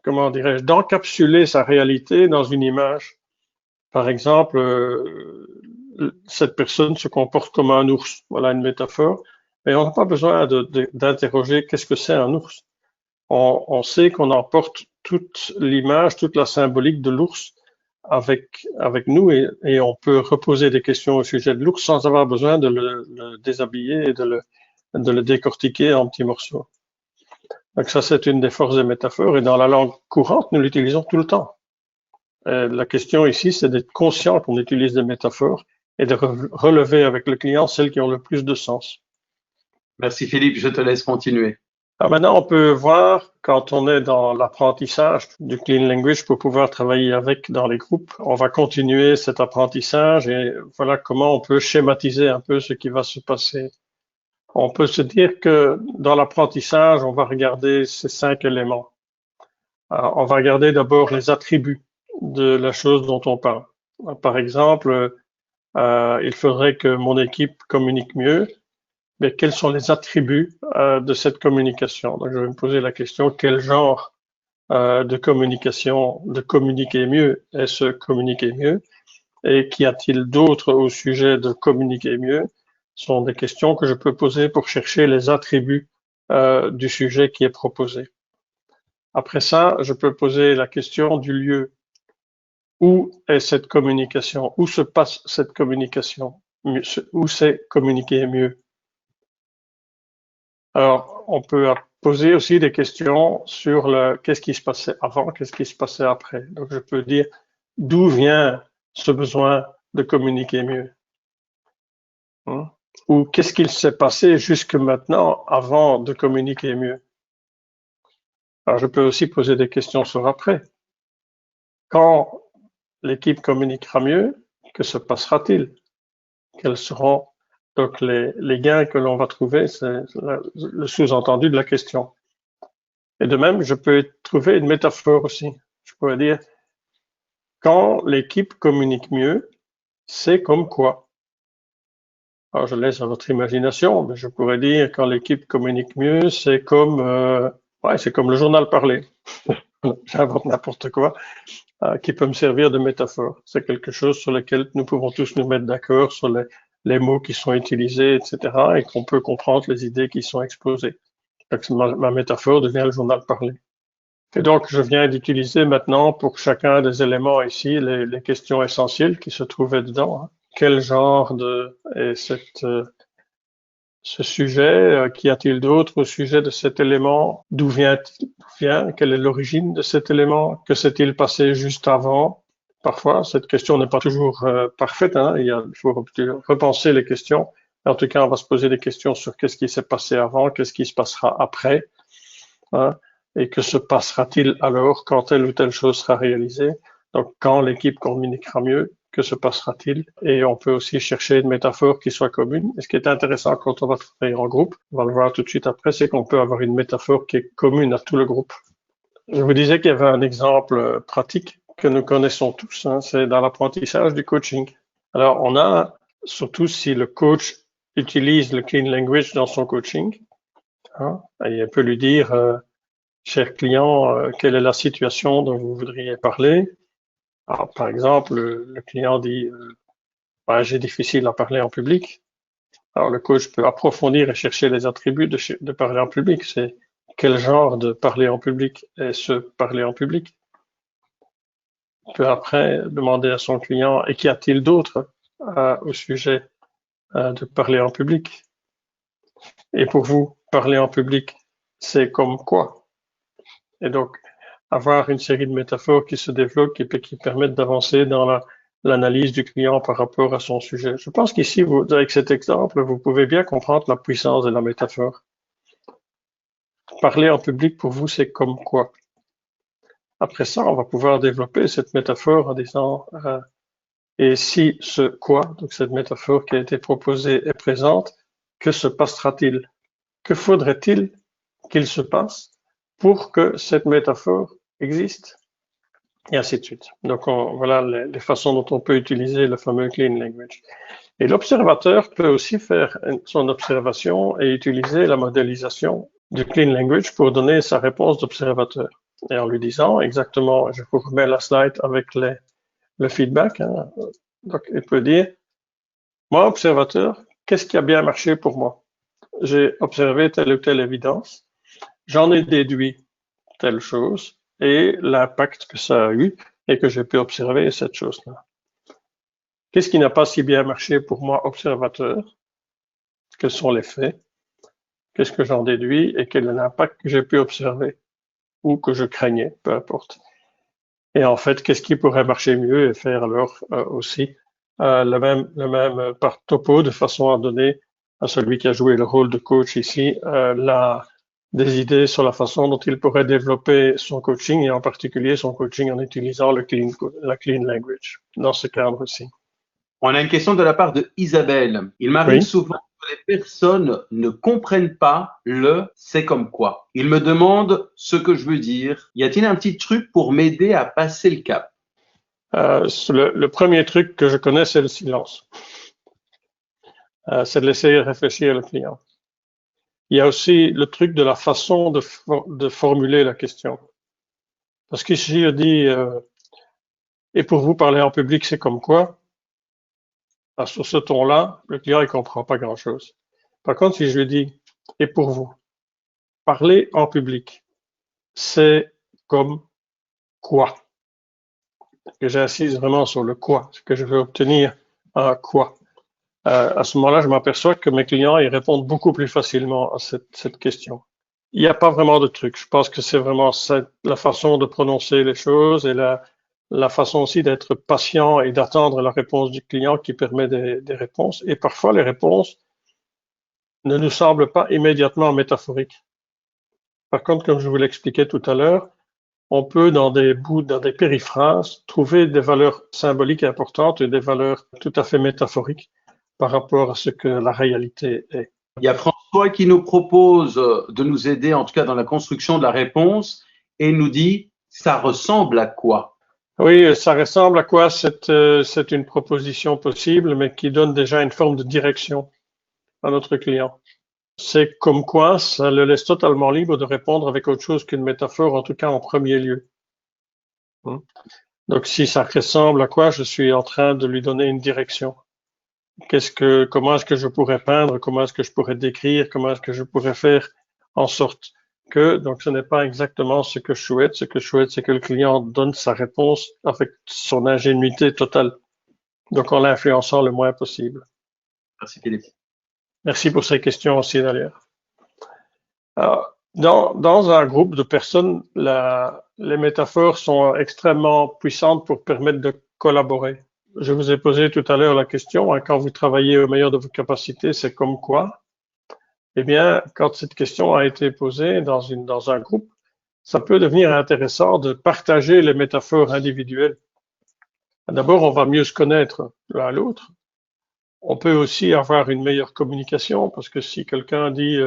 comment dirais-je, d'encapsuler sa réalité dans une image. Par exemple, cette personne se comporte comme un ours. Voilà une métaphore. Mais on n'a pas besoin d'interroger qu'est-ce que c'est un ours. On sait qu'on emporte toute l'image, toute la symbolique de l'ours avec nous et on peut reposer des questions au sujet de l'ours sans avoir besoin de le déshabiller et de le décortiquer en petits morceaux. Donc ça, c'est une des forces des métaphores et dans la langue courante, nous l'utilisons tout le temps. La question ici, c'est d'être conscient qu'on utilise des métaphores et de relever avec le client celles qui ont le plus de sens. Merci Philippe, je te laisse continuer. Alors maintenant, on peut voir quand on est dans l'apprentissage du clean language pour pouvoir travailler avec dans les groupes. On va continuer cet apprentissage et voilà comment on peut schématiser un peu ce qui va se passer. On peut se dire que dans l'apprentissage, on va regarder ces 5 éléments. Alors, on va regarder d'abord les attributs de la chose dont on parle. Par exemple, il faudrait que mon équipe communique mieux. Mais quels sont les attributs de cette communication? Donc, je vais me poser la question, quel genre de communication, de communiquer mieux, est-ce communiquer mieux? Et qu'y a-t-il d'autre au sujet de communiquer mieux? Ce sont des questions que je peux poser pour chercher les attributs du sujet qui est proposé. Après ça, je peux poser la question du lieu. Où est cette communication? Où se passe cette communication? Où c'est communiquer mieux? Alors, on peut poser aussi des questions sur qu'est-ce qui se passait avant, qu'est-ce qui se passait après. Donc, je peux dire d'où vient ce besoin de communiquer mieux, hein? Ou qu'est-ce qu'il s'est passé jusque maintenant avant de communiquer mieux. Alors, je peux aussi poser des questions sur après. Quand l'équipe communiquera mieux, que se passera-t-il? Quels seront donc les gains que l'on va trouver? C'est le sous-entendu de la question. Et de même, je peux trouver une métaphore aussi. Je pourrais dire, quand l'équipe communique mieux, c'est comme quoi? Alors, je laisse à votre imagination, mais je pourrais dire, quand l'équipe communique mieux, c'est comme le journal parlé. J'invente n'importe quoi, qui peut me servir de métaphore. C'est quelque chose sur lequel nous pouvons tous nous mettre d'accord sur les mots qui sont utilisés, etc., et qu'on peut comprendre les idées qui sont exposées. Donc, ma métaphore devient le journal parlé. Et donc, je viens d'utiliser maintenant pour chacun des éléments ici les questions essentielles qui se trouvaient dedans, hein. Quel genre est ce sujet? Qu'y a-t-il d'autre au sujet de cet élément? D'où vient-il? Quelle est l'origine de cet élément? Que s'est-il passé juste avant? Parfois, cette question n'est pas toujours parfaite, hein. Il faut repenser les questions. En tout cas, on va se poser des questions sur qu'est-ce qui s'est passé avant, qu'est-ce qui se passera après, hein. Et que se passera-t-il alors quand telle ou telle chose sera réalisée? Donc, quand l'équipe communiquera mieux, que se passera-t-il? Et on peut aussi chercher une métaphore qui soit commune. Et ce qui est intéressant quand on va travailler en groupe, on va le voir tout de suite après, c'est qu'on peut avoir une métaphore qui est commune à tout le groupe. Je vous disais qu'il y avait un exemple pratique que nous connaissons tous, hein, c'est dans l'apprentissage du coaching. Alors, on a, surtout si le coach utilise le clean language dans son coaching, hein, et il peut lui dire cher client, quelle est la situation dont vous voudriez parler? Alors, par exemple, le client dit, j'ai difficile à parler en public. Alors, le coach peut approfondir et chercher les attributs de parler en public. C'est quel genre de parler en public est ce parler en public? On peut après demander à son client, et qu'y a-t-il d'autre au sujet de parler en public? Et pour vous, parler en public, c'est comme quoi? Et donc, avoir une série de métaphores qui se développent et qui permettent d'avancer dans l'analyse du client par rapport à son sujet. Je pense qu'ici, avec cet exemple, vous pouvez bien comprendre la puissance de la métaphore. Parler en public, pour vous, c'est comme quoi? Après ça, on va pouvoir développer cette métaphore en disant et si ce quoi, donc cette métaphore qui a été proposée est présente, que se passera-t-il? Que faudrait-il qu'il se passe pour que cette métaphore existe? Et ainsi de suite. Donc voilà les façons dont on peut utiliser le fameux clean language. Et l'observateur peut aussi faire son observation et utiliser la modélisation du clean language pour donner sa réponse d'observateur. Et en lui disant exactement, je vous remets la slide avec le feedback. Hein. Donc, il peut dire, moi, observateur, qu'est-ce qui a bien marché pour moi? J'ai observé telle ou telle évidence, j'en ai déduit telle chose et l'impact que ça a eu et que j'ai pu observer cette chose-là. Qu'est-ce qui n'a pas si bien marché pour moi, observateur? Quels sont les faits? Qu'est-ce que j'en déduis et quel est l'impact que j'ai pu observer ou que je craignais, peu importe. Et en fait, qu'est-ce qui pourrait marcher mieux et faire alors aussi le même par topo de façon à donner à celui qui a joué le rôle de coach ici des idées sur la façon dont il pourrait développer son coaching et en particulier son coaching en utilisant la clean language dans ce cadre-ci. On a une question de la part de Isabelle. Il m'arrive souvent que les personnes ne comprennent pas le c'est comme quoi. Ils me demandent ce que je veux dire. Y a-t-il un petit truc pour m'aider à passer le cap? Le premier truc que je connais, c'est le silence. C'est de laisser réfléchir le client. Il y a aussi le truc de la façon de formuler la question. Parce qu'ici, je dis, et pour vous, parler en public, c'est comme quoi? Alors, sur ce ton-là, le client, il comprend pas grand-chose. Par contre, si je lui dis, et pour vous, parler en public, c'est comme quoi? Et j'insiste vraiment sur le quoi, ce que je veux obtenir à quoi. À ce moment-là, je m'aperçois que mes clients, ils répondent beaucoup plus facilement à cette question. Il n'y a pas vraiment de truc. Je pense que c'est vraiment la façon de prononcer les choses et la façon aussi d'être patient et d'attendre la réponse du client qui permet des réponses. Et parfois, les réponses ne nous semblent pas immédiatement métaphoriques. Par contre, comme je vous l'expliquais tout à l'heure, on peut, dans des périphrases, trouver des valeurs symboliques importantes et des valeurs tout à fait métaphoriques par rapport à ce que la réalité est. Il y a François qui nous propose de nous aider, en tout cas dans la construction de la réponse, et nous dit ça ressemble à quoi? Oui, ça ressemble à quoi? C'est une proposition possible, mais qui donne déjà une forme de direction à notre client. C'est comme quoi ça le laisse totalement libre de répondre avec autre chose qu'une métaphore, en tout cas en premier lieu. Donc si ça ressemble à quoi, je suis en train de lui donner une direction. Comment est-ce que je pourrais peindre, comment est-ce que je pourrais décrire, comment est-ce que je pourrais faire en sorte que, donc ce n'est pas exactement ce que je souhaite. Ce que je souhaite, c'est que le client donne sa réponse avec son ingénuité totale. Donc en l'influençant le moins possible. Merci Philippe. Merci pour ces questions aussi d'ailleurs. Dans un groupe de personnes, les métaphores sont extrêmement puissantes pour permettre de collaborer. Je vous ai posé tout à l'heure la question, hein, quand vous travaillez au meilleur de vos capacités, c'est comme quoi? Eh bien, quand cette question a été posée dans un groupe, ça peut devenir intéressant de partager les métaphores individuelles. D'abord, on va mieux se connaître l'un à l'autre. On peut aussi avoir une meilleure communication, parce que si quelqu'un dit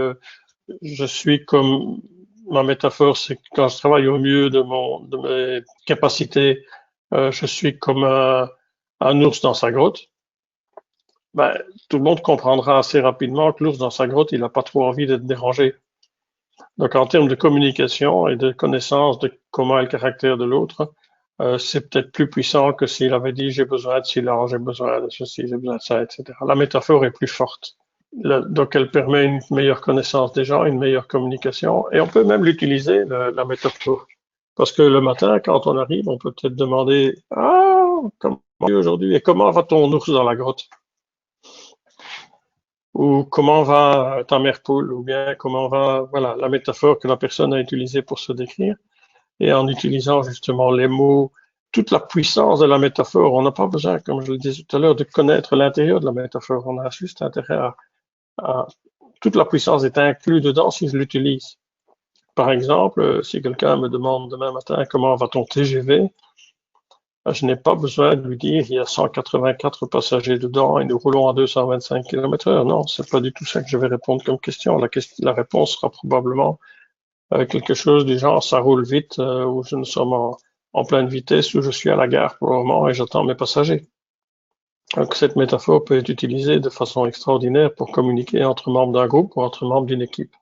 je suis comme ma métaphore, c'est que quand je travaille au mieux de mes capacités, je suis comme un ours dans sa grotte. Ben, tout le monde comprendra assez rapidement que l'ours dans sa grotte, il n'a pas trop envie d'être dérangé. Donc, en termes de communication et de connaissance de comment est le caractère de l'autre, c'est peut-être plus puissant que s'il avait dit j'ai besoin de silence, j'ai besoin de ceci, j'ai besoin de ça, etc. La métaphore est plus forte. Donc, elle permet une meilleure connaissance des gens, une meilleure communication, et on peut même l'utiliser, la métaphore. Parce que le matin, quand on arrive, on peut peut-être demander ah, comment aujourd'hui et comment va ton ours dans la grotte? Ou comment va ta mère poule? Ou bien comment va, voilà, la métaphore que la personne a utilisée pour se décrire. Et en utilisant justement les mots, toute la puissance de la métaphore, on n'a pas besoin, comme je le disais tout à l'heure, de connaître l'intérieur de la métaphore. On a juste intérêt à toute la puissance est inclue dedans si je l'utilise. Par exemple, si quelqu'un me demande demain matin comment va ton TGV, je n'ai pas besoin de lui dire il y a 184 passagers dedans et nous roulons à 225 km/h. Non, c'est pas du tout ça que je vais répondre comme question. La réponse sera probablement quelque chose du genre ça roule vite ou nous sommes en pleine vitesse ou je suis à la gare pour le moment et j'attends mes passagers. Donc cette métaphore peut être utilisée de façon extraordinaire pour communiquer entre membres d'un groupe ou entre membres d'une équipe.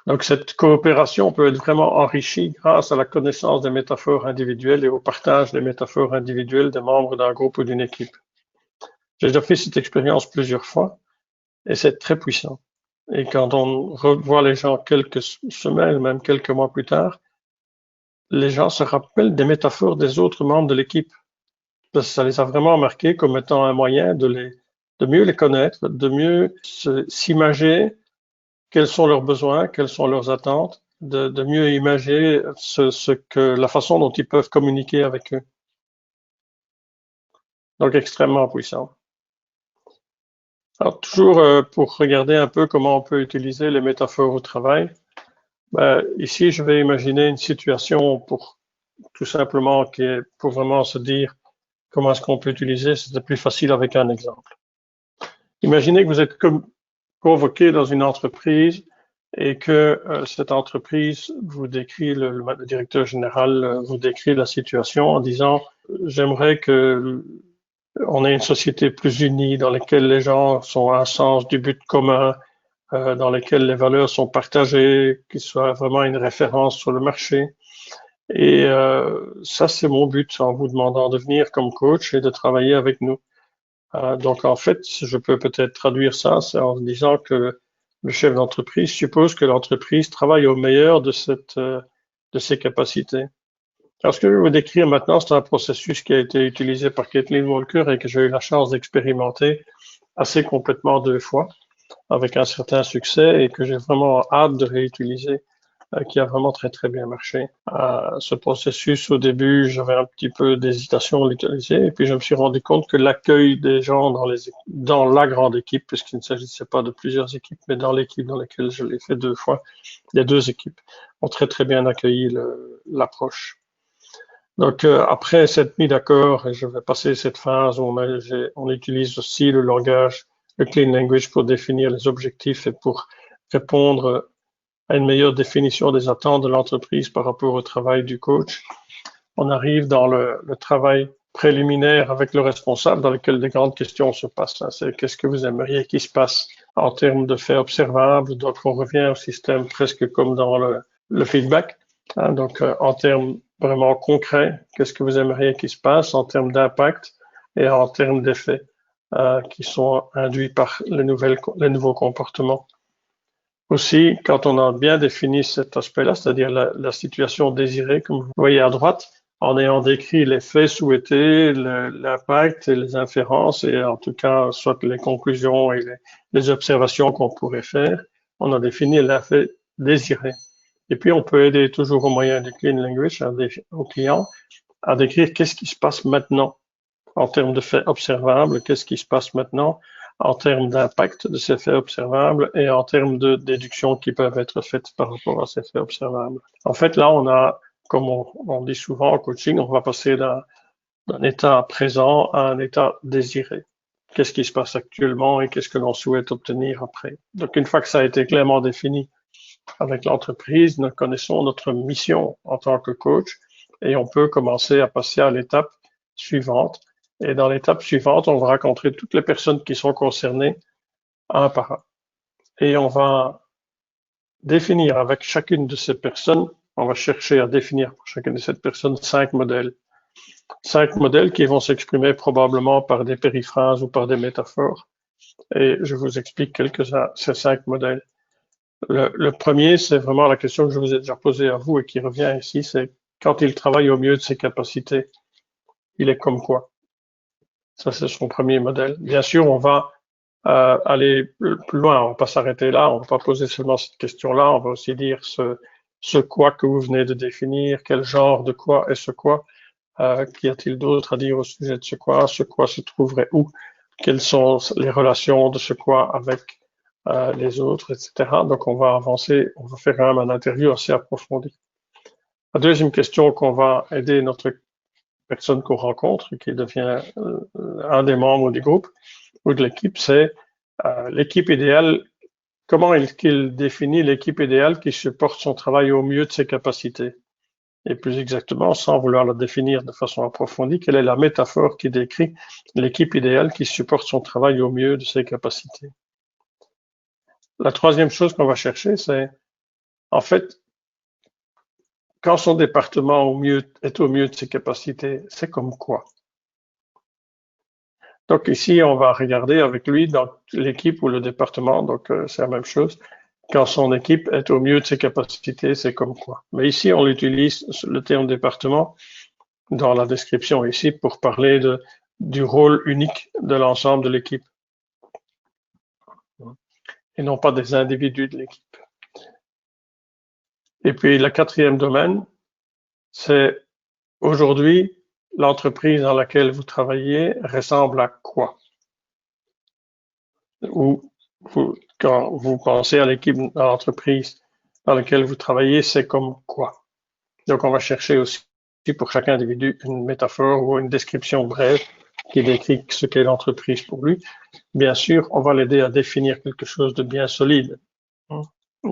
Donc cette coopération peut être vraiment enrichie grâce à la connaissance des métaphores individuelles et au partage des métaphores individuelles des membres d'un groupe ou d'une équipe. J'ai déjà fait cette expérience plusieurs fois et c'est très puissant. Et quand on revoit les gens quelques semaines, même quelques mois plus tard, les gens se rappellent des métaphores des autres membres de l'équipe. Parce que ça les a vraiment marqués comme étant un moyen de mieux les connaître, de mieux s'imager quels sont leurs besoins, quelles sont leurs attentes, de mieux imaginer la façon dont ils peuvent communiquer avec eux. Donc extrêmement puissant. Alors toujours pour regarder un peu comment on peut utiliser les métaphores au travail, ici je vais imaginer une situation pour tout simplement qui est pour vraiment se dire comment est-ce qu'on peut utiliser, c'est plus facile avec un exemple. Imaginez que vous êtes convoqué dans une entreprise et que cette entreprise vous décrit, le directeur général vous décrit la situation en disant j'aimerais que on ait une société plus unie dans laquelle les gens ont un sens du but commun, dans laquelle les valeurs sont partagées, qu'il soit vraiment une référence sur le marché. Et ça, c'est mon but en vous demandant de venir comme coach et de travailler avec nous. Donc, en fait, je peux peut-être traduire ça, c'est en disant que le chef d'entreprise suppose que l'entreprise travaille au meilleur de ses capacités. Alors, ce que je vais vous décrire maintenant, c'est un processus qui a été utilisé par Kathleen Walker et que j'ai eu la chance d'expérimenter assez complètement 2 fois avec un certain succès et que j'ai vraiment hâte de réutiliser qui a vraiment très très bien marché. Ce processus, au début, j'avais un petit peu d'hésitation à l'utiliser et puis je me suis rendu compte que l'accueil des gens dans la grande équipe, puisqu'il ne s'agissait pas de plusieurs équipes, mais dans l'équipe dans laquelle je l'ai fait 2 fois, les 2 équipes ont très très bien accueilli l'approche. Donc après cette mise d'accord, je vais passer cette phase où on utilise aussi le langage, le clean language pour définir les objectifs et pour répondre à une meilleure définition des attentes de l'entreprise par rapport au travail du coach. On arrive dans le travail préliminaire avec le responsable dans lequel des grandes questions se passent. C'est qu'est-ce que vous aimeriez qu'il se passe en termes de faits observables. Donc on revient au système presque comme dans le feedback. Donc en termes vraiment concrets, qu'est-ce que vous aimeriez qu'il se passe en termes d'impact et en termes d'effets qui sont induits par les nouveaux comportements. Aussi, quand on a bien défini cet aspect-là, c'est-à-dire la situation désirée, comme vous voyez à droite, en ayant décrit les faits souhaités, l'impact et les inférences, et en tout cas, soit les conclusions et les observations qu'on pourrait faire, on a défini l'effet désiré. Et puis, on peut aider toujours au moyen du clean language au client à décrire qu'est-ce qui se passe maintenant en termes de faits observables, qu'est-ce qui se passe maintenant en termes d'impact de ces faits observables et en termes de déductions qui peuvent être faites par rapport à ces faits observables. En fait, là, on a, comme on dit souvent en coaching, on va passer d'un état présent à un état désiré. Qu'est-ce qui se passe actuellement et qu'est-ce que l'on souhaite obtenir après. Donc, une fois que ça a été clairement défini avec l'entreprise, nous connaissons notre mission en tant que coach et on peut commencer à passer à l'étape suivante. Et dans l'étape suivante, on va rencontrer toutes les personnes qui sont concernées un par un. Et on va définir avec chacune de ces personnes, on va chercher à définir pour chacune de ces personnes 5 modèles. 5 modèles qui vont s'exprimer probablement par des périphrases ou par des métaphores. Et je vous explique quelques-uns, ces 5 modèles. Le premier, c'est vraiment la question que je vous ai déjà posée à vous et qui revient ici, c'est quand il travaille au mieux de ses capacités, il est comme quoi? Ça, c'est son premier modèle. Bien sûr, on va aller plus loin, on va pas s'arrêter là, on va pas poser seulement cette question-là, on va aussi dire ce quoi que vous venez de définir, quel genre de quoi est ce quoi, qu'y a-t-il d'autre à dire au sujet de ce quoi se trouverait où, quelles sont les relations de ce quoi avec les autres, etc. Donc on va avancer, on va faire quand même un interview assez approfondi. La deuxième question qu'on va aider notre personne qu'on rencontre, qui devient un des membres du groupe ou de l'équipe, c'est l'équipe idéale. Comment qu'il définit l'équipe idéale qui supporte son travail au mieux de ses capacités? Et plus exactement, sans vouloir la définir de façon approfondie, quelle est la métaphore qui décrit l'équipe idéale qui supporte son travail au mieux de ses capacités? La troisième chose qu'on va chercher, c'est, en fait, quand son département est au mieux de ses capacités, c'est comme quoi? Donc ici, on va regarder avec lui dans l'équipe ou le département, donc c'est la même chose. Quand son équipe est au mieux de ses capacités, c'est comme quoi? Mais ici, on utilise le terme département dans la description ici pour parler du rôle unique de l'ensemble de l'équipe et non pas des individus de l'équipe. Et puis le quatrième domaine, c'est aujourd'hui, l'entreprise dans laquelle vous travaillez ressemble à quoi? Ou quand vous pensez à l'équipe, à l'entreprise dans laquelle vous travaillez, c'est comme quoi? Donc on va chercher aussi pour chaque individu une métaphore ou une description brève qui décrit ce qu'est l'entreprise pour lui. Bien sûr, on va l'aider à définir quelque chose de bien solide,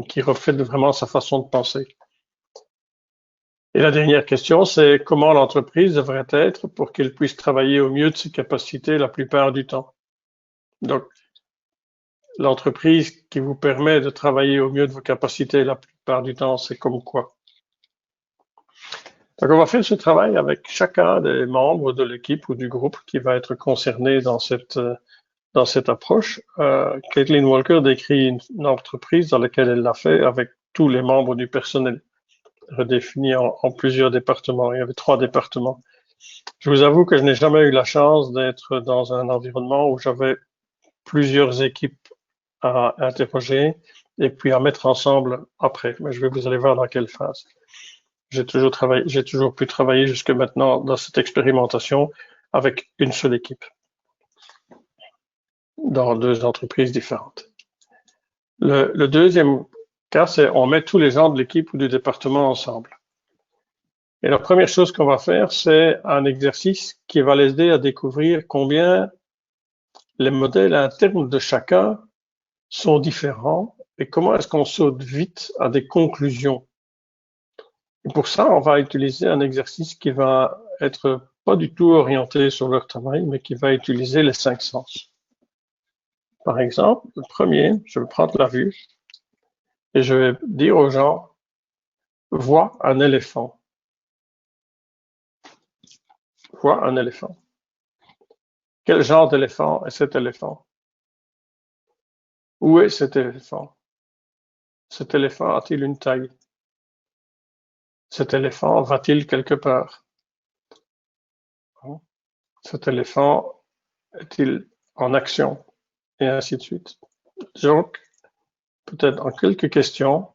qui reflète vraiment sa façon de penser. Et la dernière question, c'est comment l'entreprise devrait être pour qu'elle puisse travailler au mieux de ses capacités la plupart du temps. Donc, l'entreprise qui vous permet de travailler au mieux de vos capacités la plupart du temps, c'est comme quoi? Donc, on va faire ce travail avec chacun des membres de l'équipe ou du groupe qui va être concerné dans cette approche. Caitlin Walker décrit une entreprise dans laquelle elle l'a fait avec tous les membres du personnel, redéfinis en plusieurs départements. Il y avait 3 départements. Je vous avoue que je n'ai jamais eu la chance d'être dans un environnement où j'avais plusieurs équipes à interroger et puis à mettre ensemble après. Mais je vais vous aller voir dans quelle phase. J'ai toujours pu travailler jusque maintenant dans cette expérimentation avec une seule équipe dans 2 entreprises différentes. Le deuxième cas, c'est on met tous les gens de l'équipe ou du département ensemble. Et la première chose qu'on va faire, c'est un exercice qui va les aider à découvrir combien les modèles internes de chacun sont différents et comment est-ce qu'on saute vite à des conclusions. Et pour ça, on va utiliser un exercice qui va être pas du tout orienté sur leur travail, mais qui va utiliser les 5 sens. Par exemple, le premier, je vais prendre la vue et je vais dire aux gens, vois un éléphant. Vois un éléphant. Quel genre d'éléphant est cet éléphant? Où est cet éléphant? Cet éléphant a-t-il une taille? Cet éléphant va-t-il quelque part? Cet éléphant est-il en action? Et ainsi de suite. Donc, peut-être en quelques questions,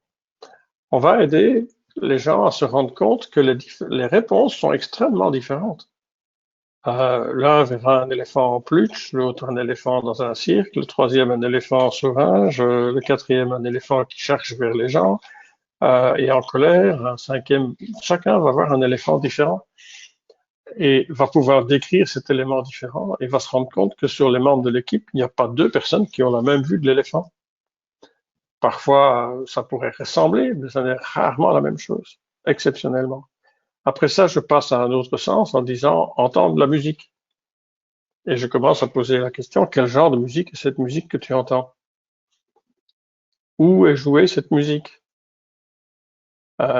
on va aider les gens à se rendre compte que les réponses sont extrêmement différentes. L'un verra un éléphant en peluche, l'autre un éléphant dans un cirque, le troisième un éléphant sauvage, le quatrième un éléphant qui cherche vers les gens et en colère, un cinquième. Chacun va voir un éléphant différent et va pouvoir décrire cet élément différent et va se rendre compte que sur les membres de l'équipe, il n'y a pas 2 personnes qui ont la même vue de l'éléphant. Parfois, ça pourrait ressembler, mais ça n'est rarement la même chose, exceptionnellement. Après ça, je passe à un autre sens en disant entendre la musique. Et je commence à poser la question, quel genre de musique est cette musique que tu entends? Où est jouée cette musique?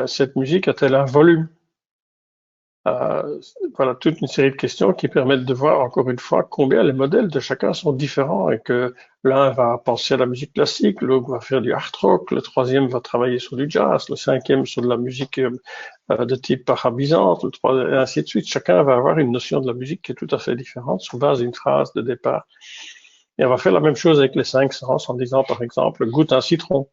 Cette musique a-t-elle un volume? Voilà, toute une série de questions qui permettent de voir encore une fois combien les modèles de chacun sont différents et que l'un va penser à la musique classique, l'autre va faire du hard rock, le troisième va travailler sur du jazz, le cinquième sur de la musique de type arabisante, et ainsi de suite. Chacun va avoir une notion de la musique qui est tout à fait différente sur base d'une phrase de départ. Et on va faire la même chose avec les 5 sens en disant par exemple goûte un citron.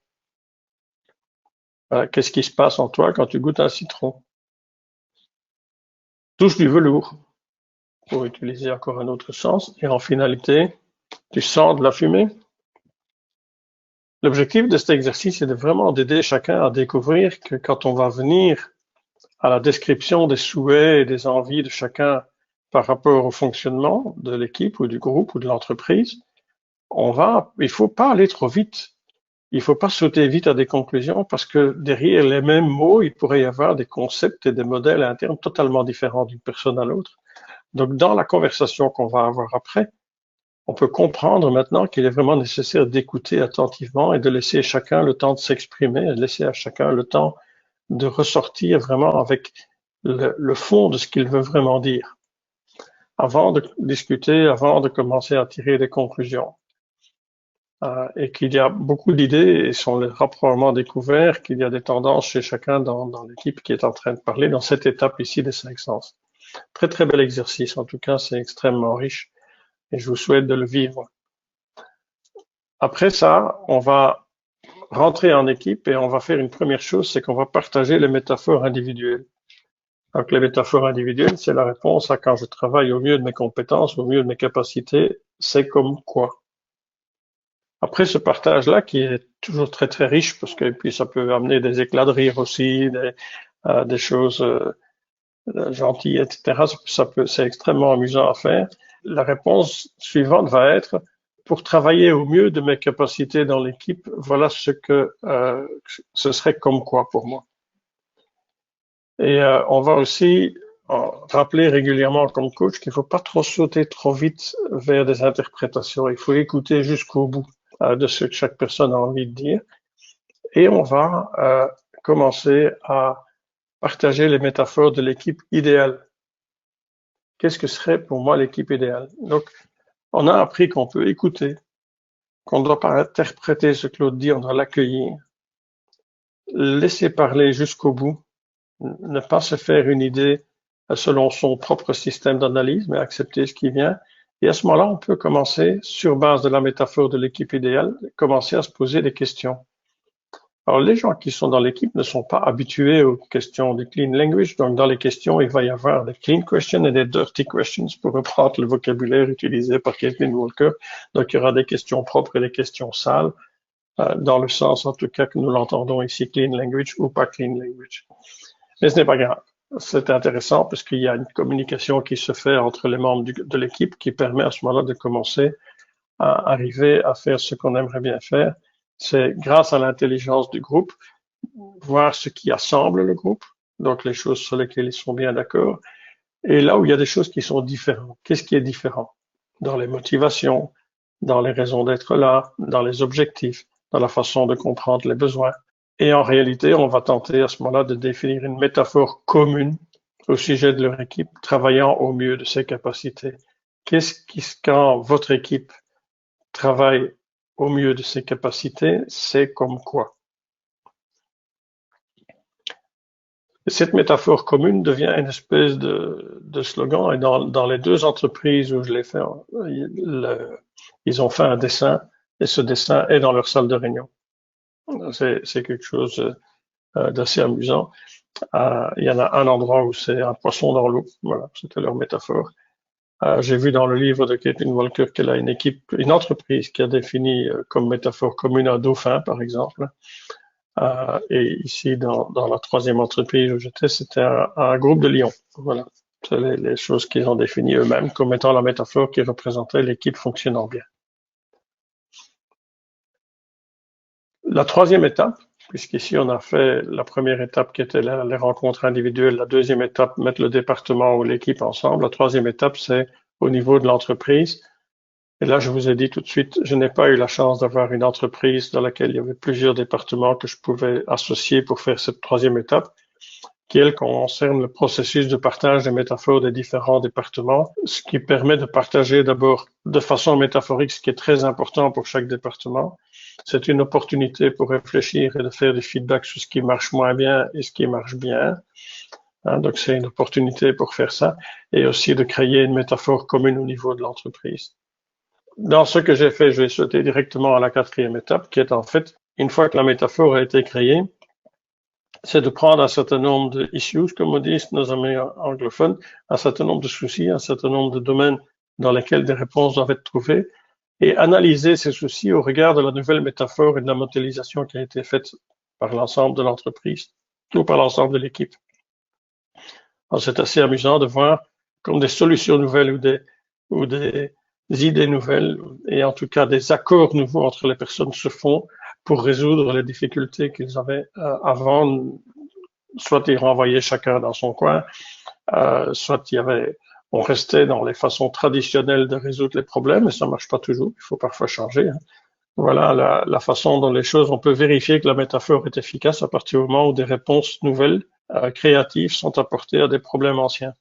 Qu'est-ce qui se passe en toi quand tu goûtes un citron? Touche du velours, pour utiliser encore un autre sens, et en finalité, tu sens de la fumée. L'objectif de cet exercice est de vraiment d'aider chacun à découvrir que quand on va venir à la description des souhaits et des envies de chacun par rapport au fonctionnement de l'équipe ou du groupe ou de l'entreprise, il faut pas aller trop vite. Il faut pas sauter vite à des conclusions parce que derrière les mêmes mots, il pourrait y avoir des concepts et des modèles internes totalement différents d'une personne à l'autre. Donc, dans la conversation qu'on va avoir après, on peut comprendre maintenant qu'il est vraiment nécessaire d'écouter attentivement et de laisser chacun le temps de s'exprimer, et de laisser à chacun le temps de ressortir vraiment avec le fond de ce qu'il veut vraiment dire, avant de discuter, avant de commencer à tirer des conclusions. Et qu'il y a beaucoup d'idées, et on les aura probablement découvert, qu'il y a des tendances chez chacun dans l'équipe qui est en train de parler dans cette étape ici des 5 sens. Très très bel exercice, en tout cas c'est extrêmement riche et je vous souhaite de le vivre. Après ça, on va rentrer en équipe et on va faire une première chose, c'est qu'on va partager les métaphores individuelles. Donc les métaphores individuelles, c'est la réponse à quand je travaille au mieux de mes compétences, au mieux de mes capacités, c'est comme quoi. Après ce partage-là, qui est toujours très très riche, parce que puis ça peut amener des éclats de rire aussi, des choses gentilles, etc. C'est extrêmement amusant à faire. La réponse suivante va être pour travailler au mieux de mes capacités dans l'équipe. Voilà ce que ce serait comme quoi pour moi. Et on va aussi rappeler régulièrement comme coach qu'il ne faut pas trop sauter trop vite vers des interprétations. Il faut écouter jusqu'au bout de ce que chaque personne a envie de dire. Et on va commencer à partager les métaphores de l'équipe idéale. Qu'est-ce que serait pour moi l'équipe idéale? Donc, on a appris qu'on peut écouter, qu'on ne doit pas interpréter ce que l'autre dit, on doit l'accueillir, laisser parler jusqu'au bout, ne pas se faire une idée selon son propre système d'analyse, mais accepter ce qui vient. Et à ce moment-là, on peut commencer, sur base de la métaphore de l'équipe idéale, commencer à se poser des questions. Alors, les gens qui sont dans l'équipe ne sont pas habitués aux questions de clean language. Donc, dans les questions, il va y avoir des clean questions et des dirty questions pour reprendre le vocabulaire utilisé par Caitlin Walker. Donc, il y aura des questions propres et des questions sales, dans le sens, en tout cas, que nous l'entendons ici, clean language ou pas clean language. Mais ce n'est pas grave. C'est intéressant parce qu'il y a une communication qui se fait entre les membres de l'équipe qui permet à ce moment-là de commencer à arriver à faire ce qu'on aimerait bien faire. C'est grâce à l'intelligence du groupe, voir ce qui assemble le groupe, donc les choses sur lesquelles ils sont bien d'accord, et là où il y a des choses qui sont différentes. Qu'est-ce qui est différent? Dans les motivations, dans les raisons d'être là, dans les objectifs, dans la façon de comprendre les besoins. Et en réalité, on va tenter à ce moment-là de définir une métaphore commune au sujet de leur équipe, travaillant au mieux de ses capacités. Quand votre équipe travaille au mieux de ses capacités, c'est comme quoi? Et cette métaphore commune devient une espèce de slogan, et dans les 2 entreprises où je l'ai fait, ils ont fait un dessin, et ce dessin est dans leur salle de réunion. C'est quelque chose d'assez amusant. Il y en a un endroit où c'est un poisson dans l'eau, voilà, c'était leur métaphore. J'ai vu dans le livre de Caitlin Walker qu'elle a une entreprise qui a défini comme métaphore commune un dauphin, par exemple. Et ici, dans la 3e entreprise où j'étais, c'était un groupe de lions. Voilà, c'est les choses qu'ils ont définies eux-mêmes comme étant la métaphore qui représentait l'équipe fonctionnant bien. La 3e étape, puisqu'ici on a fait la première étape qui était les rencontres individuelles, la 2e étape, mettre le département ou l'équipe ensemble, la 3e étape, c'est au niveau de l'entreprise, Et là, je vous ai dit tout de suite, je n'ai pas eu la chance d'avoir une entreprise dans laquelle il y avait plusieurs départements que je pouvais associer pour faire cette troisième étape, qui, elle, concerne le processus de partage des métaphores des différents départements, ce qui permet de partager d'abord de façon métaphorique ce qui est très important pour chaque département. C'est une opportunité pour réfléchir et de faire des feedbacks sur ce qui marche moins bien et ce qui marche bien. Donc, c'est une opportunité pour faire ça et aussi de créer une métaphore commune au niveau de l'entreprise. Dans ce que j'ai fait, je vais sauter directement à la quatrième étape, qui est en fait, une fois que la métaphore a été créée, c'est de prendre un certain nombre de issues, comme on dit nos amis anglophones, un certain nombre de soucis, un certain nombre de domaines dans lesquels des réponses doivent être trouvées, et analyser ces soucis au regard de la nouvelle métaphore et de la modélisation qui a été faite par l'ensemble de l'entreprise ou par l'ensemble de l'équipe. C'est assez amusant de voir comme des solutions nouvelles ou des idées nouvelles et en tout cas des accords nouveaux entre les personnes se font pour résoudre les difficultés qu'ils avaient avant. Soit ils renvoyaient chacun dans son coin, soit on restait dans les façons traditionnelles de résoudre les problèmes, et ça marche pas toujours, il faut parfois changer. Voilà la façon dont les choses, on peut vérifier que la métaphore est efficace à partir du moment où des réponses nouvelles, créatives sont apportées à des problèmes anciens.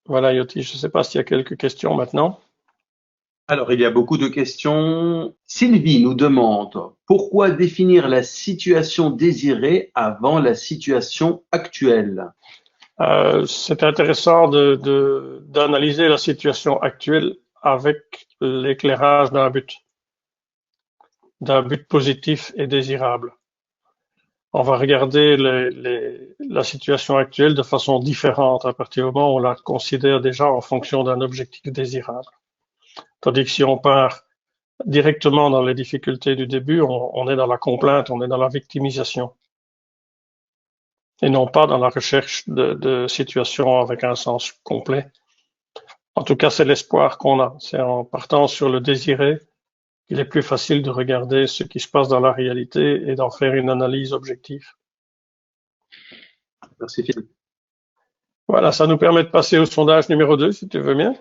Voilà, Yoti, je ne sais pas s'il y a quelques questions maintenant. Alors, il y a beaucoup de questions. Sylvie nous demande pourquoi définir la situation désirée avant la situation actuelle? C'est intéressant d'analyser la situation actuelle avec l'éclairage d'un but positif et désirable. On va regarder la situation actuelle de façon différente à partir du moment où on la considère déjà en fonction d'un objectif désirable. Tandis que si on part directement dans les difficultés du début, on est dans la complainte, on est dans la victimisation. Et non pas dans la recherche de situations avec un sens complet. En tout cas, c'est l'espoir qu'on a. C'est en partant sur le désiré qu'il est plus facile de regarder ce qui se passe dans la réalité et d'en faire une analyse objective. Merci Philippe. Voilà, ça nous permet de passer au sondage numéro 2, si tu veux bien.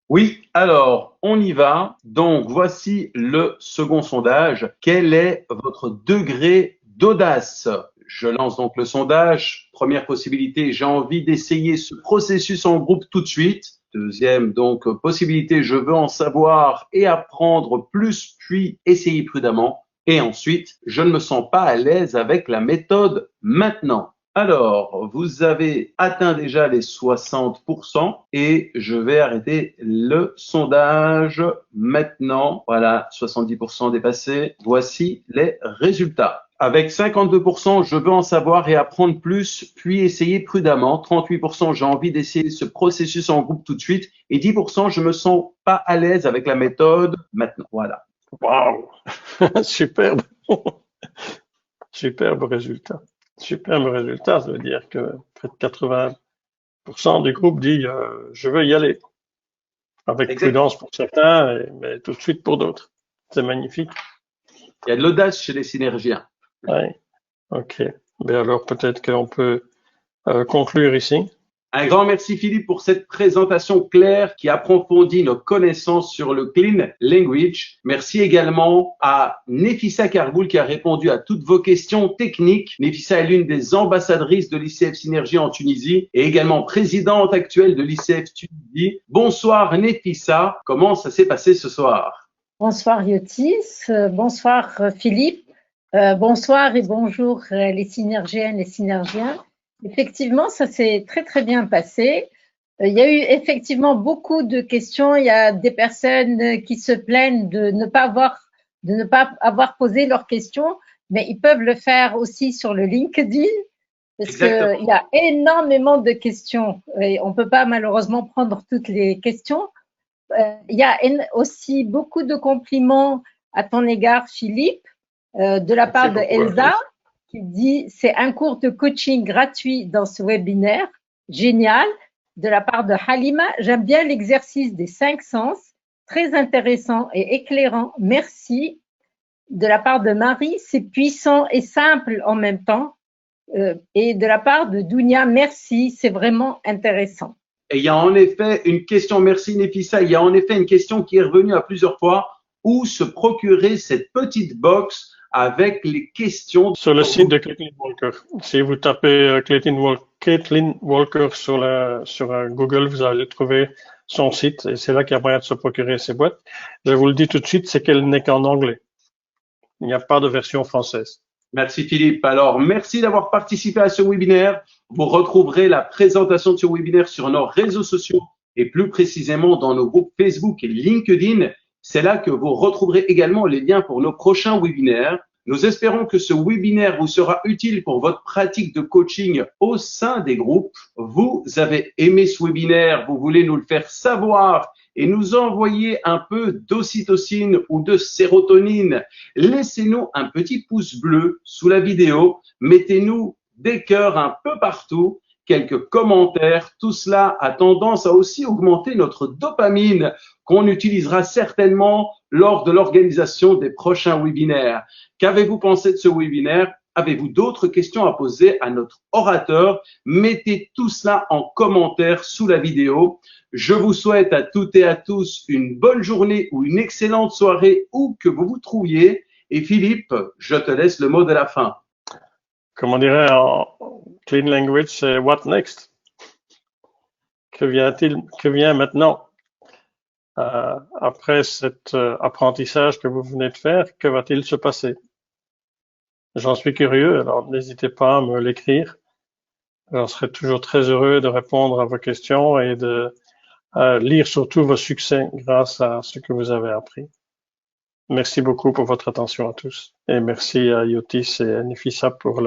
Oui, alors on y va. Donc voici le second sondage. Quel est votre degré d'audace? Je lance donc le sondage. Première possibilité, j'ai envie d'essayer ce processus en groupe tout de suite. Deuxième, donc, possibilité, je veux en savoir et apprendre plus, puis essayer prudemment. Et ensuite, je ne me sens pas à l'aise avec la méthode maintenant. Alors, vous avez atteint déjà les 60% et je vais arrêter le sondage maintenant. Voilà, 70% dépassé. Voici les résultats. Avec 52%, je veux en savoir et apprendre plus, puis essayer prudemment. 38%, j'ai envie d'essayer ce processus en groupe tout de suite. Et 10%, je me sens pas à l'aise avec la méthode maintenant. Voilà. Waouh, superbe, superbe résultat. Superbe résultat, ça veut dire que près de 80% du groupe dit je veux y aller. Avec prudence pour certains, mais tout de suite pour d'autres. C'est magnifique. Il y a de l'audace chez les synergiens. Oui, ok. Ben alors peut-être qu'on peut conclure ici. Un grand merci Philippe pour cette présentation claire qui approfondit nos connaissances sur le clean language. Merci également à Nefissa Kargoul qui a répondu à toutes vos questions techniques. Nefissa est l'une des ambassadrices de l'ICF Synergie en Tunisie et également présidente actuelle de l'ICF Tunisie. Bonsoir Nefissa, comment ça s'est passé ce soir? Bonsoir Yotis, bonsoir Philippe, bonsoir et bonjour les synergiennes et synergiens. Effectivement, ça s'est très très bien passé. Il y a eu effectivement beaucoup de questions. Il y a des personnes qui se plaignent de ne pas avoir posé leurs questions, mais ils peuvent le faire aussi sur le LinkedIn parce qu'il y a énormément de questions et on peut pas malheureusement prendre toutes les questions. Il y a aussi beaucoup de compliments à ton égard, Philippe, de la part de Elsa. Qui dit c'est un cours de coaching gratuit dans ce webinaire, génial. De la part de Halima, j'aime bien l'exercice des 5 sens, très intéressant et éclairant, merci. De la part de Marie, c'est puissant et simple en même temps. Et de la part de Dounia, merci, c'est vraiment intéressant. Et il y a en effet une question, merci Nefissa, il y a en effet une question qui est revenue à plusieurs fois. Où se procurer cette petite box avec les questions? Sur le site de Caitlin Walker. Si vous tapez Caitlin Walker sur Google, vous allez trouver son site et c'est là qu'il y a moyen de se procurer ces boîtes. Je vous le dis tout de suite, c'est qu'elle n'est qu'en anglais. Il n'y a pas de version française. Merci Philippe. Alors, merci d'avoir participé à ce webinaire. Vous retrouverez la présentation de ce webinaire sur nos réseaux sociaux et plus précisément dans nos groupes Facebook et LinkedIn. C'est là que vous retrouverez également les liens pour nos prochains webinaires. Nous espérons que ce webinaire vous sera utile pour votre pratique de coaching au sein des groupes. Vous avez aimé ce webinaire, vous voulez nous le faire savoir et nous envoyer un peu d'ocytocine ou de sérotonine. Laissez-nous un petit pouce bleu sous la vidéo. Mettez-nous des cœurs un peu partout. Quelques commentaires, tout cela a tendance à aussi augmenter notre dopamine qu'on utilisera certainement lors de l'organisation des prochains webinaires. Qu'avez-vous pensé de ce webinaire? Avez-vous d'autres questions à poser à notre orateur? Mettez tout cela en commentaire sous la vidéo. Je vous souhaite à toutes et à tous une bonne journée ou une excellente soirée où que vous vous trouviez. Et Philippe, je te laisse le mot de la fin. Comme on dirait en clean language, c'est what next? Que vient maintenant? Après cet apprentissage que vous venez de faire, que va-t-il se passer? J'en suis curieux, alors n'hésitez pas à me l'écrire. J'en serai toujours très heureux de répondre à vos questions et de lire surtout vos succès grâce à ce que vous avez appris. Merci beaucoup pour votre attention à tous et merci à Yotis et à Nefissa pour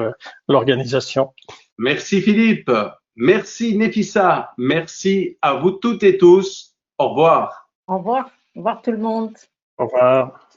l'organisation. Merci Philippe, merci Nefissa, merci à vous toutes et tous. Au revoir. Au revoir. Au revoir tout le monde. Au revoir.